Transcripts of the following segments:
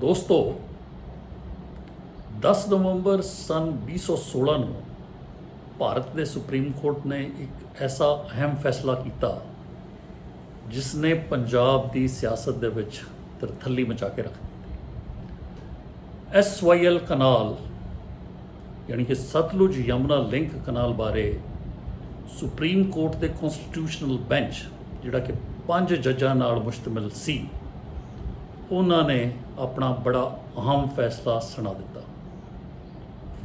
दोस्तों 10 नवंबर सन 2016 ਨੂੰ ਭਾਰਤ ਦੇ ਸੁਪਰੀਮ ਕੋਰਟ ਨੇ ਇੱਕ ਐਸਾ ਅਹਿਮ ਫੈਸਲਾ ਕੀਤਾ ਜਿਸ ਨੇ ਪੰਜਾਬ ਦੀ ਸਿਆਸਤ ਦੇ ਵਿੱਚ ਤਰਥੱਲੀ ਮਚਾ ਕੇ ਰੱਖ ਦਿੱਤੀ। SYL ਕਨਾਲ ਯਾਨੀ ਕਿ ਸਤਲੁਜ ਯਮੁਨਾ ਲਿੰਕ ਕਨਾਲ ਬਾਰੇ ਸੁਪਰੀਮ ਕੋਰਟ ਦੇ ਕਨਸਟੀਟਿਊਸ਼ਨਲ ਬੈਂਚ ਜਿਹੜਾ ਕਿ 5 ਜੱਜਾਂ ਨਾਲ ਮੁਸ਼ਤਮਿਲ ਸੀ, ਉਹਨਾਂ ਨੇ ਆਪਣਾ ਬੜਾ ਅਹਿਮ ਫੈਸਲਾ ਸੁਣਾ ਦਿੱਤਾ।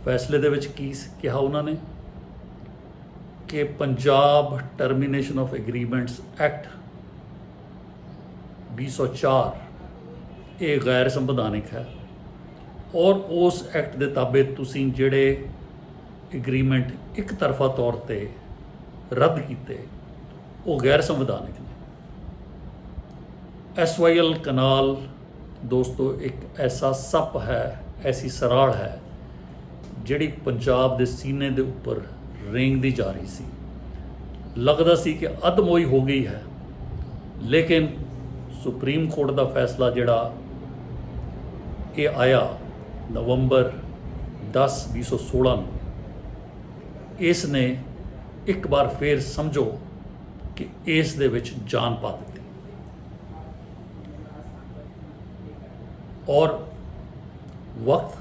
ਫੈਸਲੇ ਦੇ ਵਿੱਚ ਕੀ ਕਿਹਾ ਉਹਨਾਂ ਨੇ ਕਿ Punjab termination of agreements act 2004 ਇਹ ਗੈਰ ਸੰਵਿਧਾਨਿਕ ਹੈ ਔਰ ਉਸ ਐਕਟ ਦੇ ਤਾਬੇ ਤੁਸੀਂ ਜਿਹੜੇ ਐਗਰੀਮੈਂਟ ਇੱਕ ਤਰਫਾ ਤੌਰ ਤੇ ਰੱਦ ਕੀਤੇ ਉਹ ਗੈਰ ਸੰਵਿਧਾਨਿਕ ਨੇ। SYL ਕਨਾਲ ਦੋਸਤੋ ਇੱਕ ਐਸਾ ਸੱਪ ਹੈ, ਐਸੀ ਸਰਾੜ ਹੈ ਜਿਹੜੀ ਪੰਜਾਬ ਦੇ ਸੀਨੇ ਦੇ ਉੱਪਰ ਰੇਂਗਦੀ ਜਾ ਰਹੀ ਸੀ। ਲੱਗਦਾ ਸੀ ਕਿ ਅੱਧਮੋਈ ਹੋ ਗਈ ਹੈ, ਲੇਕਿਨ ਸੁਪਰੀਮ ਕੋਰਟ ਦਾ ਫੈਸਲਾ ਜਿਹੜਾ ਇਹ ਆਇਆ ਨਵੰਬਰ 10 2016 ਨੂੰ, ਇਸ ਨੇ ਇੱਕ ਵਾਰ ਫੇਰ ਸਮਝੋ ਕਿ ਇਸ ਦੇ ਵਿੱਚ ਜਾਨ ਪਾ ਦਿੱਤੀ ਔਰ ਵਕਤ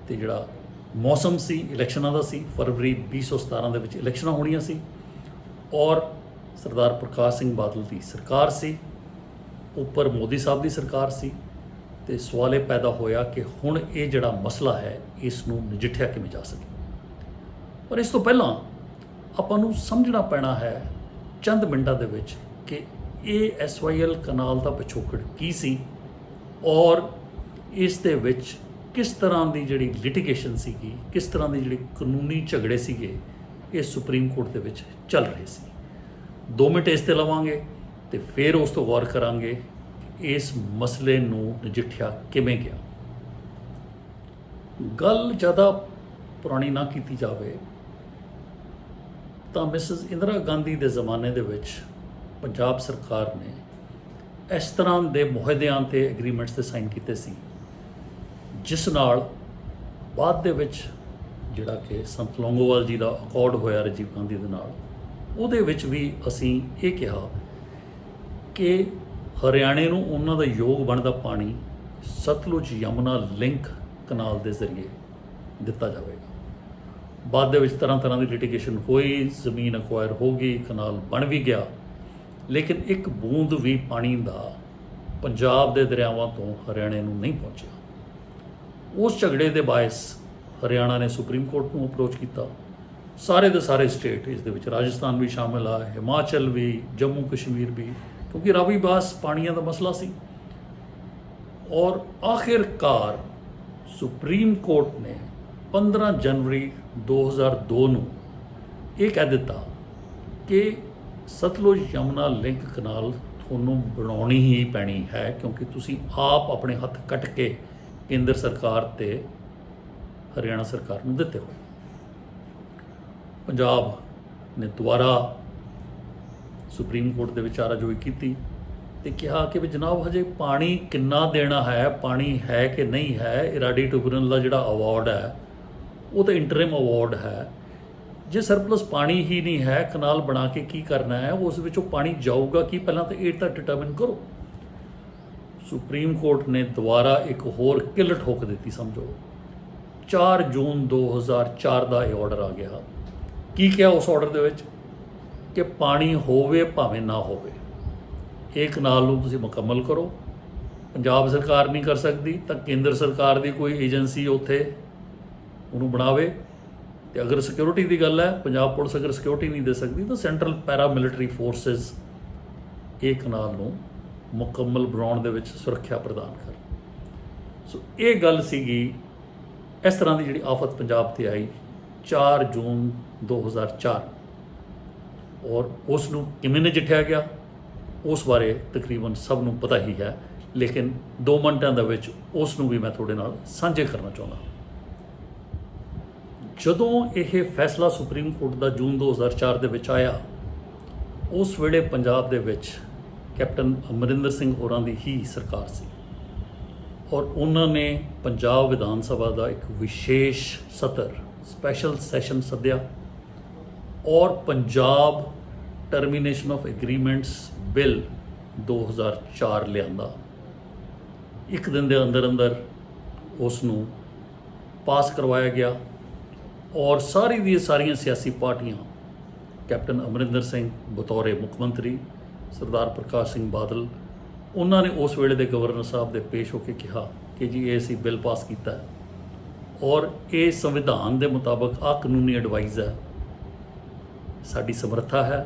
ਤੇ ਜਿਹੜਾ ਮੌਸਮ ਸੀ ਇਲੈਕਸ਼ਨਾਂ ਦਾ ਸੀ। ਫਰਵਰੀ 2017 ਦੇ ਵਿੱਚ ਇਲੈਕਸ਼ਨਾਂ ਹੋਣੀਆਂ ਸੀ ਔਰ ਸਰਦਾਰ ਪ੍ਰਕਾਸ਼ ਸਿੰਘ ਬਾਦਲ ਦੀ ਸਰਕਾਰ ਸੀ, ਉੱਪਰ ਮੋਦੀ ਸਾਹਿਬ ਦੀ ਸਰਕਾਰ ਸੀ ਤੇ ਸਵਾਲ ਇਹ ਪੈਦਾ ਹੋਇਆ ਕਿ ਹੁਣ ਇਹ ਜਿਹੜਾ ਮਸਲਾ ਹੈ ਇਸ ਨੂੰ ਨਜਿੱਠਿਆ ਕਿਵੇਂ ਜਾ ਸਕੇ। ਪਰ ਇਸ ਤੋਂ ਪਹਿਲਾਂ ਆਪਾਂ ਨੂੰ ਸਮਝਣਾ ਪੈਣਾ ਹੈ ਚੰਦ ਮਿੰਟਾਂ ਦੇ ਵਿੱਚ ਕਿ ਇਹ SYL ਕਨਾਲ ਦਾ ਪਿਛੋਕੜ ਕੀ ਸੀ ਔਰ ਇਸ ਦੇ ਵਿੱਚ ਕਿਸ ਤਰ੍ਹਾਂ ਦੀ ਜਿਹੜੀ ਲਿਟੀਗੇਸ਼ਨ ਸੀਗੀ, ਕਿਸ ਤਰ੍ਹਾਂ ਦੀ ਜਿਹੜੀ ਕਾਨੂੰਨੀ ਝਗੜੇ ਸੀਗੇ ਇਹ ਸੁਪਰੀਮ ਕੋਰਟ ਦੇ ਵਿੱਚ ਚੱਲ ਰਹੇ ਸੀ। 2 ਮਿੰਟ ਇਸ 'ਤੇ ਲਵਾਂਗੇ ਤੇ ਫਿਰ ਉਸ ਤੋਂ ਗੌਰ ਕਰਾਂਗੇ ਕਿ ਇਸ ਮਸਲੇ ਨੂੰ ਨਜਿੱਠਿਆ ਕਿਵੇਂ ਗਿਆ। ਗੱਲ ਜ਼ਿਆਦਾ ਪੁਰਾਣੀ ਨਾ ਕੀਤੀ ਜਾਵੇ ਤਾਂ ਮਿਸਿਸ ਇੰਦਰਾ ਗਾਂਧੀ ਦੇ ਜ਼ਮਾਨੇ ਦੇ ਵਿੱਚ ਪੰਜਾਬ ਸਰਕਾਰ ਨੇ ਇਸ ਤਰ੍ਹਾਂ ਦੇ ਮੁਹੱਦਿਆਂ ਤੇ ਐਗਰੀਮੈਂਟਸ ਤੇ ਸਾਈਨ ਕੀਤੇ ਸੀ, ਜਿਸ ਨਾਲ ਬਾਅਦ ਦੇ ਵਿੱਚ ਜਿਹੜਾ ਕਿ ਸੰਤ ਲੌਂਗੋਵਾਲ ਜੀ ਦਾ ਅਕੋਰਡ ਹੋਇਆ ਰਾਜੀਵ ਗਾਂਧੀ ਦੇ ਨਾਲ, ਉਹਦੇ ਵਿੱਚ ਵੀ ਅਸੀਂ ਇਹ ਕਿਹਾ ਕਿ ਹਰਿਆਣੇ ਨੂੰ ਉਹਨਾਂ ਦਾ ਯੋਗ ਬਣਦਾ ਪਾਣੀ ਸਤਲੁਜ ਯਮੁਨਾ ਲਿੰਕ ਕਨਾਲ ਦੇ ਜ਼ਰੀਏ ਦਿੱਤਾ ਜਾਵੇਗਾ। ਬਾਅਦ ਦੇ ਵਿੱਚ ਤਰ੍ਹਾਂ ਦੀ ਲਿਟੀਗੇਸ਼ਨ ਹੋਈ, ਜ਼ਮੀਨ ਅਕਵਾਇਰ ਹੋ ਗਈ, ਕਨਾਲ ਬਣ ਵੀ ਗਿਆ, ਲੇਕਿਨ ਇੱਕ ਬੂੰਦ ਵੀ ਪਾਣੀ ਦਾ ਪੰਜਾਬ ਦੇ ਦਰਿਆਵਾਂ ਤੋਂ ਹਰਿਆਣੇ ਨੂੰ ਨਹੀਂ ਪਹੁੰਚਿਆ। ਉਸ ਝਗੜੇ ਦੇ ਬਾਇਸ ਹਰਿਆਣਾ ਨੇ ਸੁਪਰੀਮ ਕੋਰਟ ਨੂੰ ਅਪਰੋਚ ਕੀਤਾ। ਸਾਰੇ ਦੇ ਸਾਰੇ ਸਟੇਟ, ਇਸ ਦੇ ਵਿੱਚ ਰਾਜਸਥਾਨ ਵੀ ਸ਼ਾਮਿਲ ਆ, ਹਿਮਾਚਲ ਵੀ, ਜੰਮੂ ਕਸ਼ਮੀਰ ਵੀ, ਕਿਉਂਕਿ ਰਾਵੀ ਬਾਸ ਪਾਣੀਆਂ ਦਾ ਮਸਲਾ ਸੀ। ਔਰ ਆਖਿਰਕਾਰ ਸੁਪਰੀਮ ਕੋਰਟ ਨੇ 15 ਜਨਵਰੀ 2002 ਨੂੰ ਇਹ ਕਹਿ ਦਿੱਤਾ ਕਿ ਸਤਲੁਜ ਯਮੁਨਾ ਲਿੰਕ ਕਨਾਲ ਤੁਹਾਨੂੰ ਬਣਾਉਣੀ ਹੀ ਪੈਣੀ ਹੈ, ਕਿਉਂਕਿ ਤੁਸੀਂ ਆਪ ਆਪਣੇ ਹੱਥ ਕੱਟ ਕੇ ਕੇਂਦਰ ਸਰਕਾਰ ਤੇ ਹਰਿਆਣਾ ਸਰਕਾਰ ਨੂੰ ਦਿੱਤੇ ਹੋਏ। ਪੰਜਾਬ ਨੇ ਦੁਬਾਰਾ ਸੁਪਰੀਮ ਕੋਰਟ ਦੇ ਵਿੱਚ ਆਰਾਜੋਈ ਕੀਤੀ ਤੇ ਕਿਹਾ ਕਿ ਵੀ ਜਨਾਬ ਹਜੇ ਪਾਣੀ ਕਿੰਨਾ ਦੇਣਾ ਹੈ, ਪਾਣੀ ਹੈ ਕਿ ਨਹੀਂ ਹੈ। ਇਰਾਡੀ ਟ੍ਰਿਬਿਊਨਲ ਦਾ ਜਿਹੜਾ ਅਵਾਰਡ ਹੈ ਉਹ ਤਾਂ ਇੰਟਰਿਮ ਅਵਾਰਡ ਹੈ। ਜੇ ਸਰਪਲਸ ਪਾਣੀ ਹੀ ਨਹੀਂ ਹੈ, ਕਨਾਲ ਬਣਾ ਕੇ ਕੀ ਕਰਨਾ ਹੈ, ਉਸ ਵਿੱਚੋਂ ਪਾਣੀ ਜਾਊਗਾ ਕੀ, ਪਹਿਲਾਂ ਤਾਂ ਇਹ ਤਾਂ ਡਿਟਰਮਿਨ ਕਰੋ। ਸੁਪਰੀਮ ਕੋਰਟ ਨੇ ਦੁਬਾਰਾ ਇੱਕ ਹੋਰ ਕਿੱਲ ਠੋਕ ਦਿੱਤੀ। ਸਮਝੋ 4 ਜੂਨ 2004 ਦਾ ਇਹ ਆਰਡਰ ਆ ਗਿਆ। ਕੀ ਕਿਹਾ ਉਸ ਆਰਡਰ ਦੇ ਵਿੱਚ ਕਿ ਪਾਣੀ ਹੋਵੇ ਭਾਵੇਂ ਨਾ ਹੋਵੇ, ਇਹ ਕਨਾਲ ਨੂੰ ਤੁਸੀਂ ਮੁਕੰਮਲ ਕਰੋ। ਪੰਜਾਬ ਸਰਕਾਰ ਨਹੀਂ ਕਰ ਸਕਦੀ ਤਾਂ ਕੇਂਦਰ ਸਰਕਾਰ ਦੀ ਕੋਈ ਏਜੰਸੀ ਉੱਥੇ ਉਹਨੂੰ ਬਣਾਵੇ, ਤੇ ਅਗਰ ਸਿਕਿਉਰਿਟੀ ਦੀ ਗੱਲ ਹੈ, ਪੰਜਾਬ ਪੁਲਿਸ ਅਗਰ ਸਿਕਿਉਰਿਟੀ ਨਹੀਂ ਦੇ ਸਕਦੀ ਤਾਂ ਸੈਂਟਰਲ ਪੈਰਾ ਮਿਲਟਰੀ ਫੋਰਸਿਸ ਇਹ ਕਨਾਲ ਨੂੰ ਮੁਕੰਮਲ ਬਣਾਉਣ ਦੇ ਵਿੱਚ ਸੁਰੱਖਿਆ ਪ੍ਰਦਾਨ ਕਰ। ਸੋ ਇਹ ਗੱਲ ਸੀਗੀ, ਇਸ ਤਰ੍ਹਾਂ ਦੀ ਜਿਹੜੀ ਆਫਤ ਪੰਜਾਬ 'ਤੇ ਆਈ 4 ਜੂਨ 2004 ਔਰ ਉਸ ਨੂੰ ਕਿਵੇਂ ਨਜਿੱਠਿਆ ਗਿਆ ਉਸ ਬਾਰੇ ਤਕਰੀਬਨ ਸਭ ਨੂੰ ਪਤਾ ਹੀ ਹੈ, ਲੇਕਿਨ 2 ਮਿੰਟਾਂ ਦੇ ਵਿੱਚ ਉਸ ਨੂੰ ਵੀ ਮੈਂ ਤੁਹਾਡੇ ਨਾਲ ਸਾਂਝੇ ਕਰਨਾ ਚਾਹੁੰਦਾ। ਜਦੋਂ ਇਹ ਫੈਸਲਾ ਸੁਪਰੀਮ ਕੋਰਟ ਦਾ ਜੂਨ 2004 ਦੇ ਵਿੱਚ ਆਇਆ, ਉਸ ਵੇਲੇ ਪੰਜਾਬ ਦੇ ਵਿੱਚ ਕੈਪਟਨ ਅਮਰਿੰਦਰ ਸਿੰਘ ਹੋਰਾਂ ਦੀ ਹੀ ਸਰਕਾਰ ਸੀ ਔਰ ਉਹਨਾਂ ਨੇ ਪੰਜਾਬ ਵਿਧਾਨ ਸਭਾ ਦਾ ਇੱਕ ਵਿਸ਼ੇਸ਼ ਸਤਰ ਸਪੈਸ਼ਲ ਸੈਸ਼ਨ ਸੱਦਿਆ ਔਰ Punjab termination of agreements bill 2004 ਲਿਆਂਦਾ। ਇੱਕ ਦਿਨ ਦੇ ਅੰਦਰ ਅੰਦਰ ਉਸ ਨੂੰ ਪਾਸ ਕਰਵਾਇਆ ਗਿਆ ਔਰ ਸਾਰੀ ਦੀਆਂ ਸਾਰੀਆਂ ਸਿਆਸੀ ਪਾਰਟੀਆਂ, ਕੈਪਟਨ ਅਮਰਿੰਦਰ ਸਿੰਘ ਬਤੌਰੇ ਮੁੱਖ ਮੰਤਰੀ, ਸਰਦਾਰ ਪ੍ਰਕਾਸ਼ ਸਿੰਘ ਬਾਦਲ, ਉਹਨਾਂ ਨੇ ਉਸ ਵੇਲੇ ਦੇ ਗਵਰਨਰ ਸਾਹਿਬ ਦੇ ਪੇਸ਼ ਹੋ ਕੇ ਕਿਹਾ ਕਿ ਜੀ ਇਹ ਅਸੀਂ ਬਿੱਲ ਪਾਸ ਕੀਤਾ ਹੈ ਔਰ ਇਹ ਸੰਵਿਧਾਨ ਦੇ ਮੁਤਾਬਕ ਆ ਕਾਨੂੰਨੀ ਐਡਵਾਈਸ ਹੈ, ਸਾਡੀ ਸਮਰੱਥਾ ਹੈ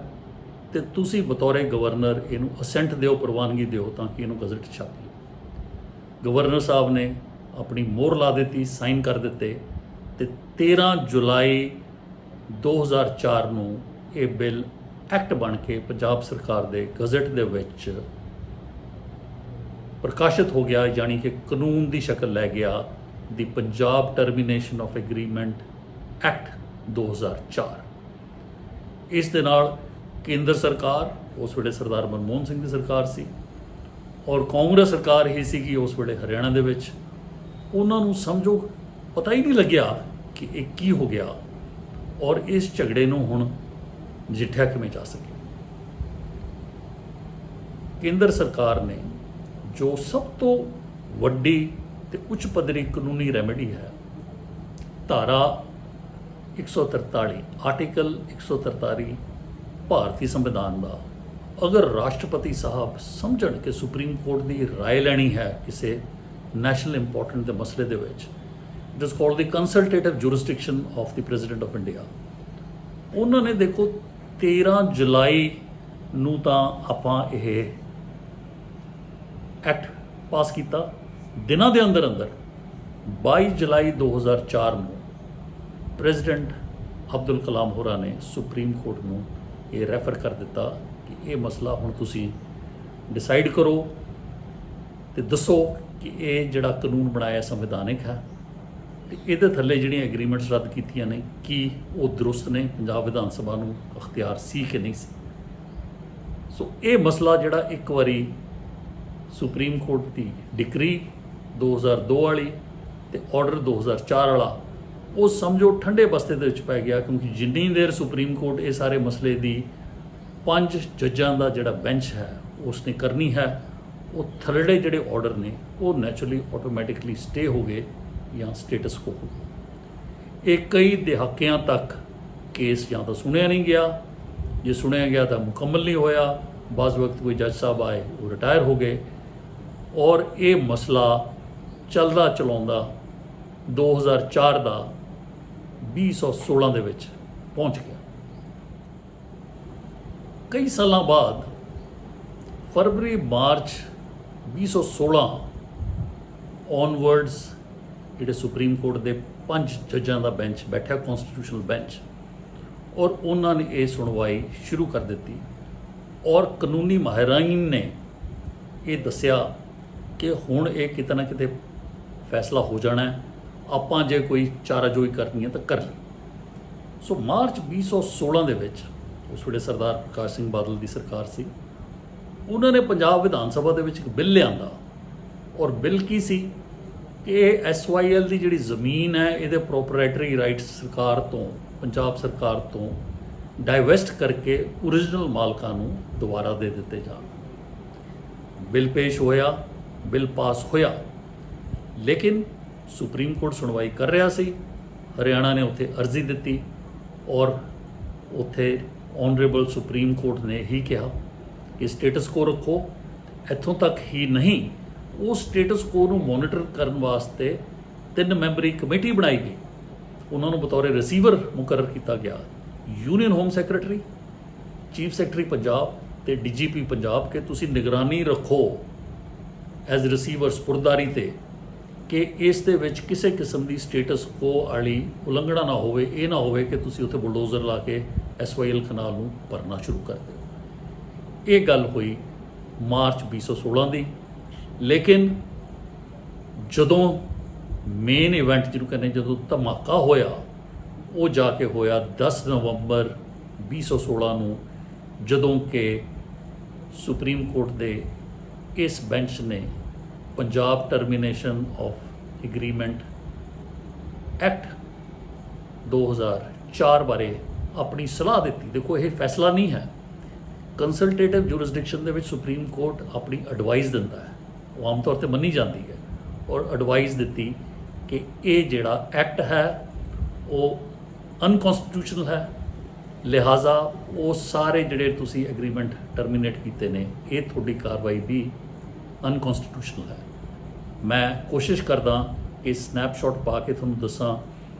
ਤੇ ਤੁਸੀਂ ਬਤੌਰੇ ਗਵਰਨਰ ਇਹਨੂੰ ਅਸੈਂਟ ਦਿਓ, ਪ੍ਰਵਾਨਗੀ ਦਿਓ ਤਾਂ ਕਿ ਇਹਨੂੰ ਗਜ਼ਟ ਛਾਪੀਏ। ਗਵਰਨਰ ਸਾਹਿਬ ਨੇ ਆਪਣੀ ਮੋਹਰ ਲਾ ਦਿੱਤੀ, ਸਾਈਨ ਕਰ ਦਿੱਤੇ ਤੇ 13 ਜੁਲਾਈ 2004 ਨੂੰ ਇਹ ਬਿੱਲ ਐਕਟ ਬਣ ਕੇ ਪੰਜਾਬ ਸਰਕਾਰ ਦੇ ਗਜ਼ਟ ਦੇ ਵਿੱਚ ਪ੍ਰਕਾਸ਼ਿਤ ਹੋ ਗਿਆ, ਯਾਨੀ ਕਿ ਕਾਨੂੰਨ ਦੀ ਸ਼ਕਲ ਲੈ ਗਿਆ, ਦੀ Punjab termination of agreement act 2004। ਇਸ ਦੇ ਨਾਲ ਕੇਂਦਰ ਸਰਕਾਰ, ਉਸ ਵੇਲੇ ਸਰਦਾਰ ਮਨਮੋਹਨ ਸਿੰਘ ਦੀ ਸਰਕਾਰ ਸੀ ਔਰ ਕਾਂਗਰਸ ਸਰਕਾਰ ਹੀ ਸੀਗੀ ਉਸ ਵੇਲੇ ਹਰਿਆਣਾ ਦੇ ਵਿੱਚ, ਉਹਨਾਂ ਨੂੰ ਸਮਝੋ ਪਤਾ ਹੀ ਨਹੀਂ ਲੱਗਿਆ ਕਿ ਇਹ ਕੀ ਹੋ ਗਿਆ ਔਰ ਇਸ ਝਗੜੇ ਨੂੰ ਹੁਣ ਨਜਿੱਠਿਆ ਕਿਵੇਂ ਜਾ ਸਕੇ। ਕੇਂਦਰ ਸਰਕਾਰ ਨੇ ਜੋ ਸਭ ਤੋਂ ਵੱਡੀ ਤੇ ਉੱਚ ਪੱਧਰੀ ਕਾਨੂੰਨੀ ਰੈਮੇਡੀ ਹੈ, ਧਾਰਾ 143 ਆਰਟੀਕਲ 143 ਭਾਰਤੀ ਸੰਵਿਧਾਨ ਦਾ, ਅਗਰ ਰਾਸ਼ਟਰਪਤੀ ਸਾਹਿਬ ਸਮਝਣ ਕਿ ਸੁਪਰੀਮ ਕੋਰਟ ਦੀ ਰਾਏ ਲੈਣੀ ਹੈ ਕਿਸੇ ਨੈਸ਼ਨਲ ਇੰਪੋਰਟੈਂਟ ਦੇ ਮਸਲੇ ਦੇ ਵਿੱਚ, it is called the consultative jurisdiction of the president of India, ਉਹਨਾਂ ਨੇ ਦੇਖੋ 13 ਜੁਲਾਈ ਨੂੰ ਤਾਂ ਆਪਾਂ ਇਹ ਐਕਟ ਪਾਸ ਕੀਤਾ, ਦਿਨਾਂ ਦੇ ਅੰਦਰ ਅੰਦਰ 22 ਜੁਲਾਈ 2004 ਨੂੰ ਪ੍ਰੈਜ਼ੀਡੈਂਟ ਅਬਦੁਲ ਕਲਾਮ ਹੋਰਾਂ ਨੇ ਸੁਪਰੀਮ ਕੋਰਟ ਨੂੰ ਇਹ ਰੈਫਰ ਕਰ ਦਿੱਤਾ ਕਿ ਇਹ ਮਸਲਾ ਹੁਣ ਤੁਸੀਂ ਡਿਸਾਈਡ ਕਰੋ ਤੇ ਦੱਸੋ ਕਿ ਇਹ ਜਿਹੜਾ ਕਾਨੂੰਨ ਬਣਾਇਆ ਸੰਵਿਧਾਨਿਕ ਹੈ ਤੇ ਇਹਦੇ ਥੱਲੇ ਜਿਹੜੀਆਂ ਐਗਰੀਮੈਂਟਸ ਰੱਦ ਕੀਤੀਆਂ ਨੇ ਕੀ ਉਹ ਦਰੁਸਤ ਨੇ, ਪੰਜਾਬ ਵਿਧਾਨ ਸਭਾ ਨੂੰ ਅਖਤਿਆਰ ਸੀ ਕਿ ਨਹੀਂ ਸੀ। ਸੋ ਇਹ ਮਸਲਾ ਜਿਹੜਾ ਇੱਕ ਵਾਰੀ ਸੁਪਰੀਮ ਕੋਰਟ ਦੀ ਡਿਕਰੀ 2002 ਵਾਲੀ ਤੇ ਆਰਡਰ 2004 ਵਾਲਾ, ਉਹ ਸਮਝੋ ਠੰਡੇ ਬਸਤੇ ਦੇ ਵਿੱਚ ਪੈ ਗਿਆ, ਕਿਉਂਕਿ ਜਿੰਨੀ ਦੇਰ ਸੁਪਰੀਮ ਕੋਰਟ ਇਹ ਸਾਰੇ ਮਸਲੇ ਦੀ 5 ਜੱਜਾਂ ਦਾ ਜਿਹੜਾ ਬੈਂਚ ਹੈ ਉਸਨੇ ਕਰਨੀ ਹੈ, ਉਹ ਥਰਡੇ ਜਿਹੜੇ ਆਰਡਰ ਨੇ ਉਹ ਨੈਚੁਰਲੀ ਆਟੋਮੈਟਿਕਲੀ ਸਟੇ ਹੋ ਗਏ ਜਾਂ ਸਟੇਟਸ ਕੋ ਹੋ ਗਏ। ਇਹ ਕਈ ਦਹਾਕਿਆਂ ਤੱਕ ਕੇਸ ਜਾਂ ਤਾਂ ਸੁਣਿਆ ਨਹੀਂ ਗਿਆ, ਜੇ ਸੁਣਿਆ ਗਿਆ ਤਾਂ ਮੁਕੰਮਲ ਨਹੀਂ ਹੋਇਆ, ਬਾਜ਼ ਵਕਤ ਕੋਈ ਜੱਜ ਸਾਹਿਬ ਆਏ ਉਹ ਰਿਟਾਇਰ ਹੋ ਗਏ ਔਰ ਇਹ ਮਸਲਾ ਚੱਲਦਾ ਚਲਾਉਂਦਾ 2004 ਦਾ 2016 ਦੇ ਵਿੱਚ ਪਹੁੰਚ ਗਿਆ। ਕਈ ਸਾਲਾਂ ਬਾਅਦ ਫਰਵਰੀ ਮਾਰਚ 2016 ਔਨਵਰਡਸ ਜਿਹੜੇ ਸੁਪਰੀਮ ਕੋਰਟ ਦੇ 5 ਜੱਜਾਂ ਦਾ ਬੈਂਚ ਬੈਠਿਆ, ਕਨਸਟੀਟਿਊਸ਼ਨਲ ਬੈਂਚ, ਔਰ ਉਹਨਾਂ ਨੇ ਇਹ ਸੁਣਵਾਈ ਸ਼ੁਰੂ ਕਰ ਦਿੱਤੀ ਔਰ ਕਾਨੂੰਨੀ ਮਾਹਿਰਾਈਨ ਨੇ ਇਹ ਦੱਸਿਆ ਕਿ ਹੁਣ ਇਹ ਕਿਤੇ ਨਾ ਕਿਤੇ ਫੈਸਲਾ ਹੋ ਜਾਣਾ ਹੈ, ਆਪਾਂ ਜੇ ਕੋਈ ਚਾਰਾਜੋਈ ਕਰਨੀ ਹੈ ਤਾਂ ਕਰ ਲਈ। ਸੋ ਮਾਰਚ 2016 ਦੇ ਵਿੱਚ ਉਸ ਵੇਲੇ ਸਰਦਾਰ ਪ੍ਰਕਾਸ਼ ਸਿੰਘ ਬਾਦਲ ਦੀ ਸਰਕਾਰ ਸੀ, ਉਹਨਾਂ ਨੇ ਪੰਜਾਬ ਵਿਧਾਨ ਸਭਾ ਦੇ ਵਿੱਚ ਇੱਕ ਬਿੱਲ ਲਿਆਂਦਾ ਔਰ ਬਿੱਲ ਕੀ ਸੀ ਕਿ ਇਹ SYL ਦੀ ਜਿਹੜੀ ਜ਼ਮੀਨ ਹੈ ਇਹਦੇ ਪ੍ਰੋਪਰਾਈਟਰੀ ਰਾਈਟਸ ਸਰਕਾਰ ਤੋਂ, ਪੰਜਾਬ ਸਰਕਾਰ ਤੋਂ ਡਾਈਵੈਸਟ ਕਰਕੇ ਓਰੀਜਨਲ ਮਾਲਕਾਂ ਨੂੰ ਦੁਬਾਰਾ ਦੇ ਦਿੱਤੇ ਜਾਣ। ਬਿੱਲ ਪੇਸ਼ ਹੋਇਆ, ਬਿੱਲ ਪਾਸ ਹੋਇਆ, ਲੇਕਿਨ ਸੁਪਰੀਮ ਕੋਰਟ ਸੁਣਵਾਈ ਕਰ ਰਿਹਾ ਸੀ, ਹਰਿਆਣਾ ਨੇ ਉੱਥੇ ਅਰਜ਼ੀ ਦਿੱਤੀ ਔਰ ਉੱਥੇ ਆਨਰੇਬਲ ਸੁਪਰੀਮ ਕੋਰਟ ਨੇ ਹੀ ਕਿਹਾ ਕਿ ਸਟੇਟਸ ਕੋ ਰੱਖੋ। ਇੱਥੋਂ ਤੱਕ ਹੀ ਨਹੀਂ, ਉਹ ਸਟੇਟਸ ਕੋ ਨੂੰ ਮੋਨੀਟਰ ਕਰਨ ਵਾਸਤੇ 3 ਮੈਂਬਰੀ ਕਮੇਟੀ ਬਣਾਈ ਗਈ, ਉਹਨਾਂ ਨੂੰ ਬਤੌਰੇ ਰਿਸੀਵਰ ਮੁਕਰਰ ਕੀਤਾ ਗਿਆ, union home secretary, chief secretary Punjab ਤੇ DGP ਪੰਜਾਬ, ਕਿ ਤੁਸੀਂ ਨਿਗਰਾਨੀ ਰੱਖੋ ਐਜ਼ ਰਿਸੀਵਰ ਸਪੁਰਦਾਰੀ ਤੇ ਕਿ ਇਸ ਦੇ ਵਿੱਚ ਕਿਸੇ ਕਿਸਮ ਦੀ ਸਟੇਟਸ ਕੋ ਵਾਲੀ ਉਲੰਘਣਾ ਨਾ ਹੋਵੇ, ਇਹ ਨਾ ਹੋਵੇ ਕਿ ਤੁਸੀਂ ਉੱਥੇ ਬੁਲਡੋਜ਼ਰ ਲਾ ਕੇ SYL ਕਨਾਲ ਨੂੰ ਭਰਨਾ ਸ਼ੁਰੂ ਕਰ ਦਿਓ। ਇਹ ਗੱਲ ਹੋਈ ਮਾਰਚ 2016 ਦੀ, ਲੇਕਿਨ ਜਦੋਂ ਮੇਨ ਇਵੈਂਟ ਜਿਹਨੂੰ ਕਹਿੰਦੇ ਜਦੋਂ ਧਮਾਕਾ ਹੋਇਆ ਉਹ ਜਾ ਕੇ ਹੋਇਆ 10 ਨਵੰਬਰ 2016 ਨੂੰ, ਜਦੋਂ ਕਿ ਸੁਪਰੀਮ ਕੋਰਟ ਦੇ ਇਸ ਬੈਂਚ ਨੇ Punjab termination of agreement act 2004 ਬਾਰੇ ਆਪਣੀ ਸਲਾਹ ਦਿੱਤੀ। ਦੇਖੋ, ਇਹ ਫੈਸਲਾ ਨਹੀਂ ਹੈ, ਕੰਸਲਟੇਟਿਵ ਜੂਰਿਸਡਿਕਸ਼ਨ ਦੇ ਵਿੱਚ ਸੁਪਰੀਮ ਕੋਰਟ ਆਪਣੀ ਐਡਵਾਈਸ ਦਿੰਦਾ ਹੈ, ਉਹ ਆਮ ਤੌਰ ਤੇ ਮੰਨੀ ਜਾਂਦੀ ਹੈ, ਔਰ ਐਡਵਾਈਸ ਦਿੱਤੀ ਕਿ ਇਹ ਜਿਹੜਾ ਐਕਟ ਹੈ ਉਹ ਅਨਕਨਸਟੀਟਿਊਸ਼ਨਲ ਹੈ, ਲਿਹਾਜ਼ਾ ਉਹ ਸਾਰੇ ਜਿਹੜੇ ਤੁਸੀਂ ਐਗਰੀਮੈਂਟ ਟਰਮੀਨੇਟ ਕੀਤੇ ਨੇ, ਇਹ ਤੁਹਾਡੀ ਕਾਰਵਾਈ ਵੀ ਅਨਕਨਸਟੀਟਿਊਸ਼ਨਲ ਹੈ। ਮੈਂ ਕੋਸ਼ਿਸ਼ ਕਰਦਾ ਕਿ ਸਨੈਪਸ਼ਾਟ ਪਾ ਕੇ ਤੁਹਾਨੂੰ ਦੱਸਾਂ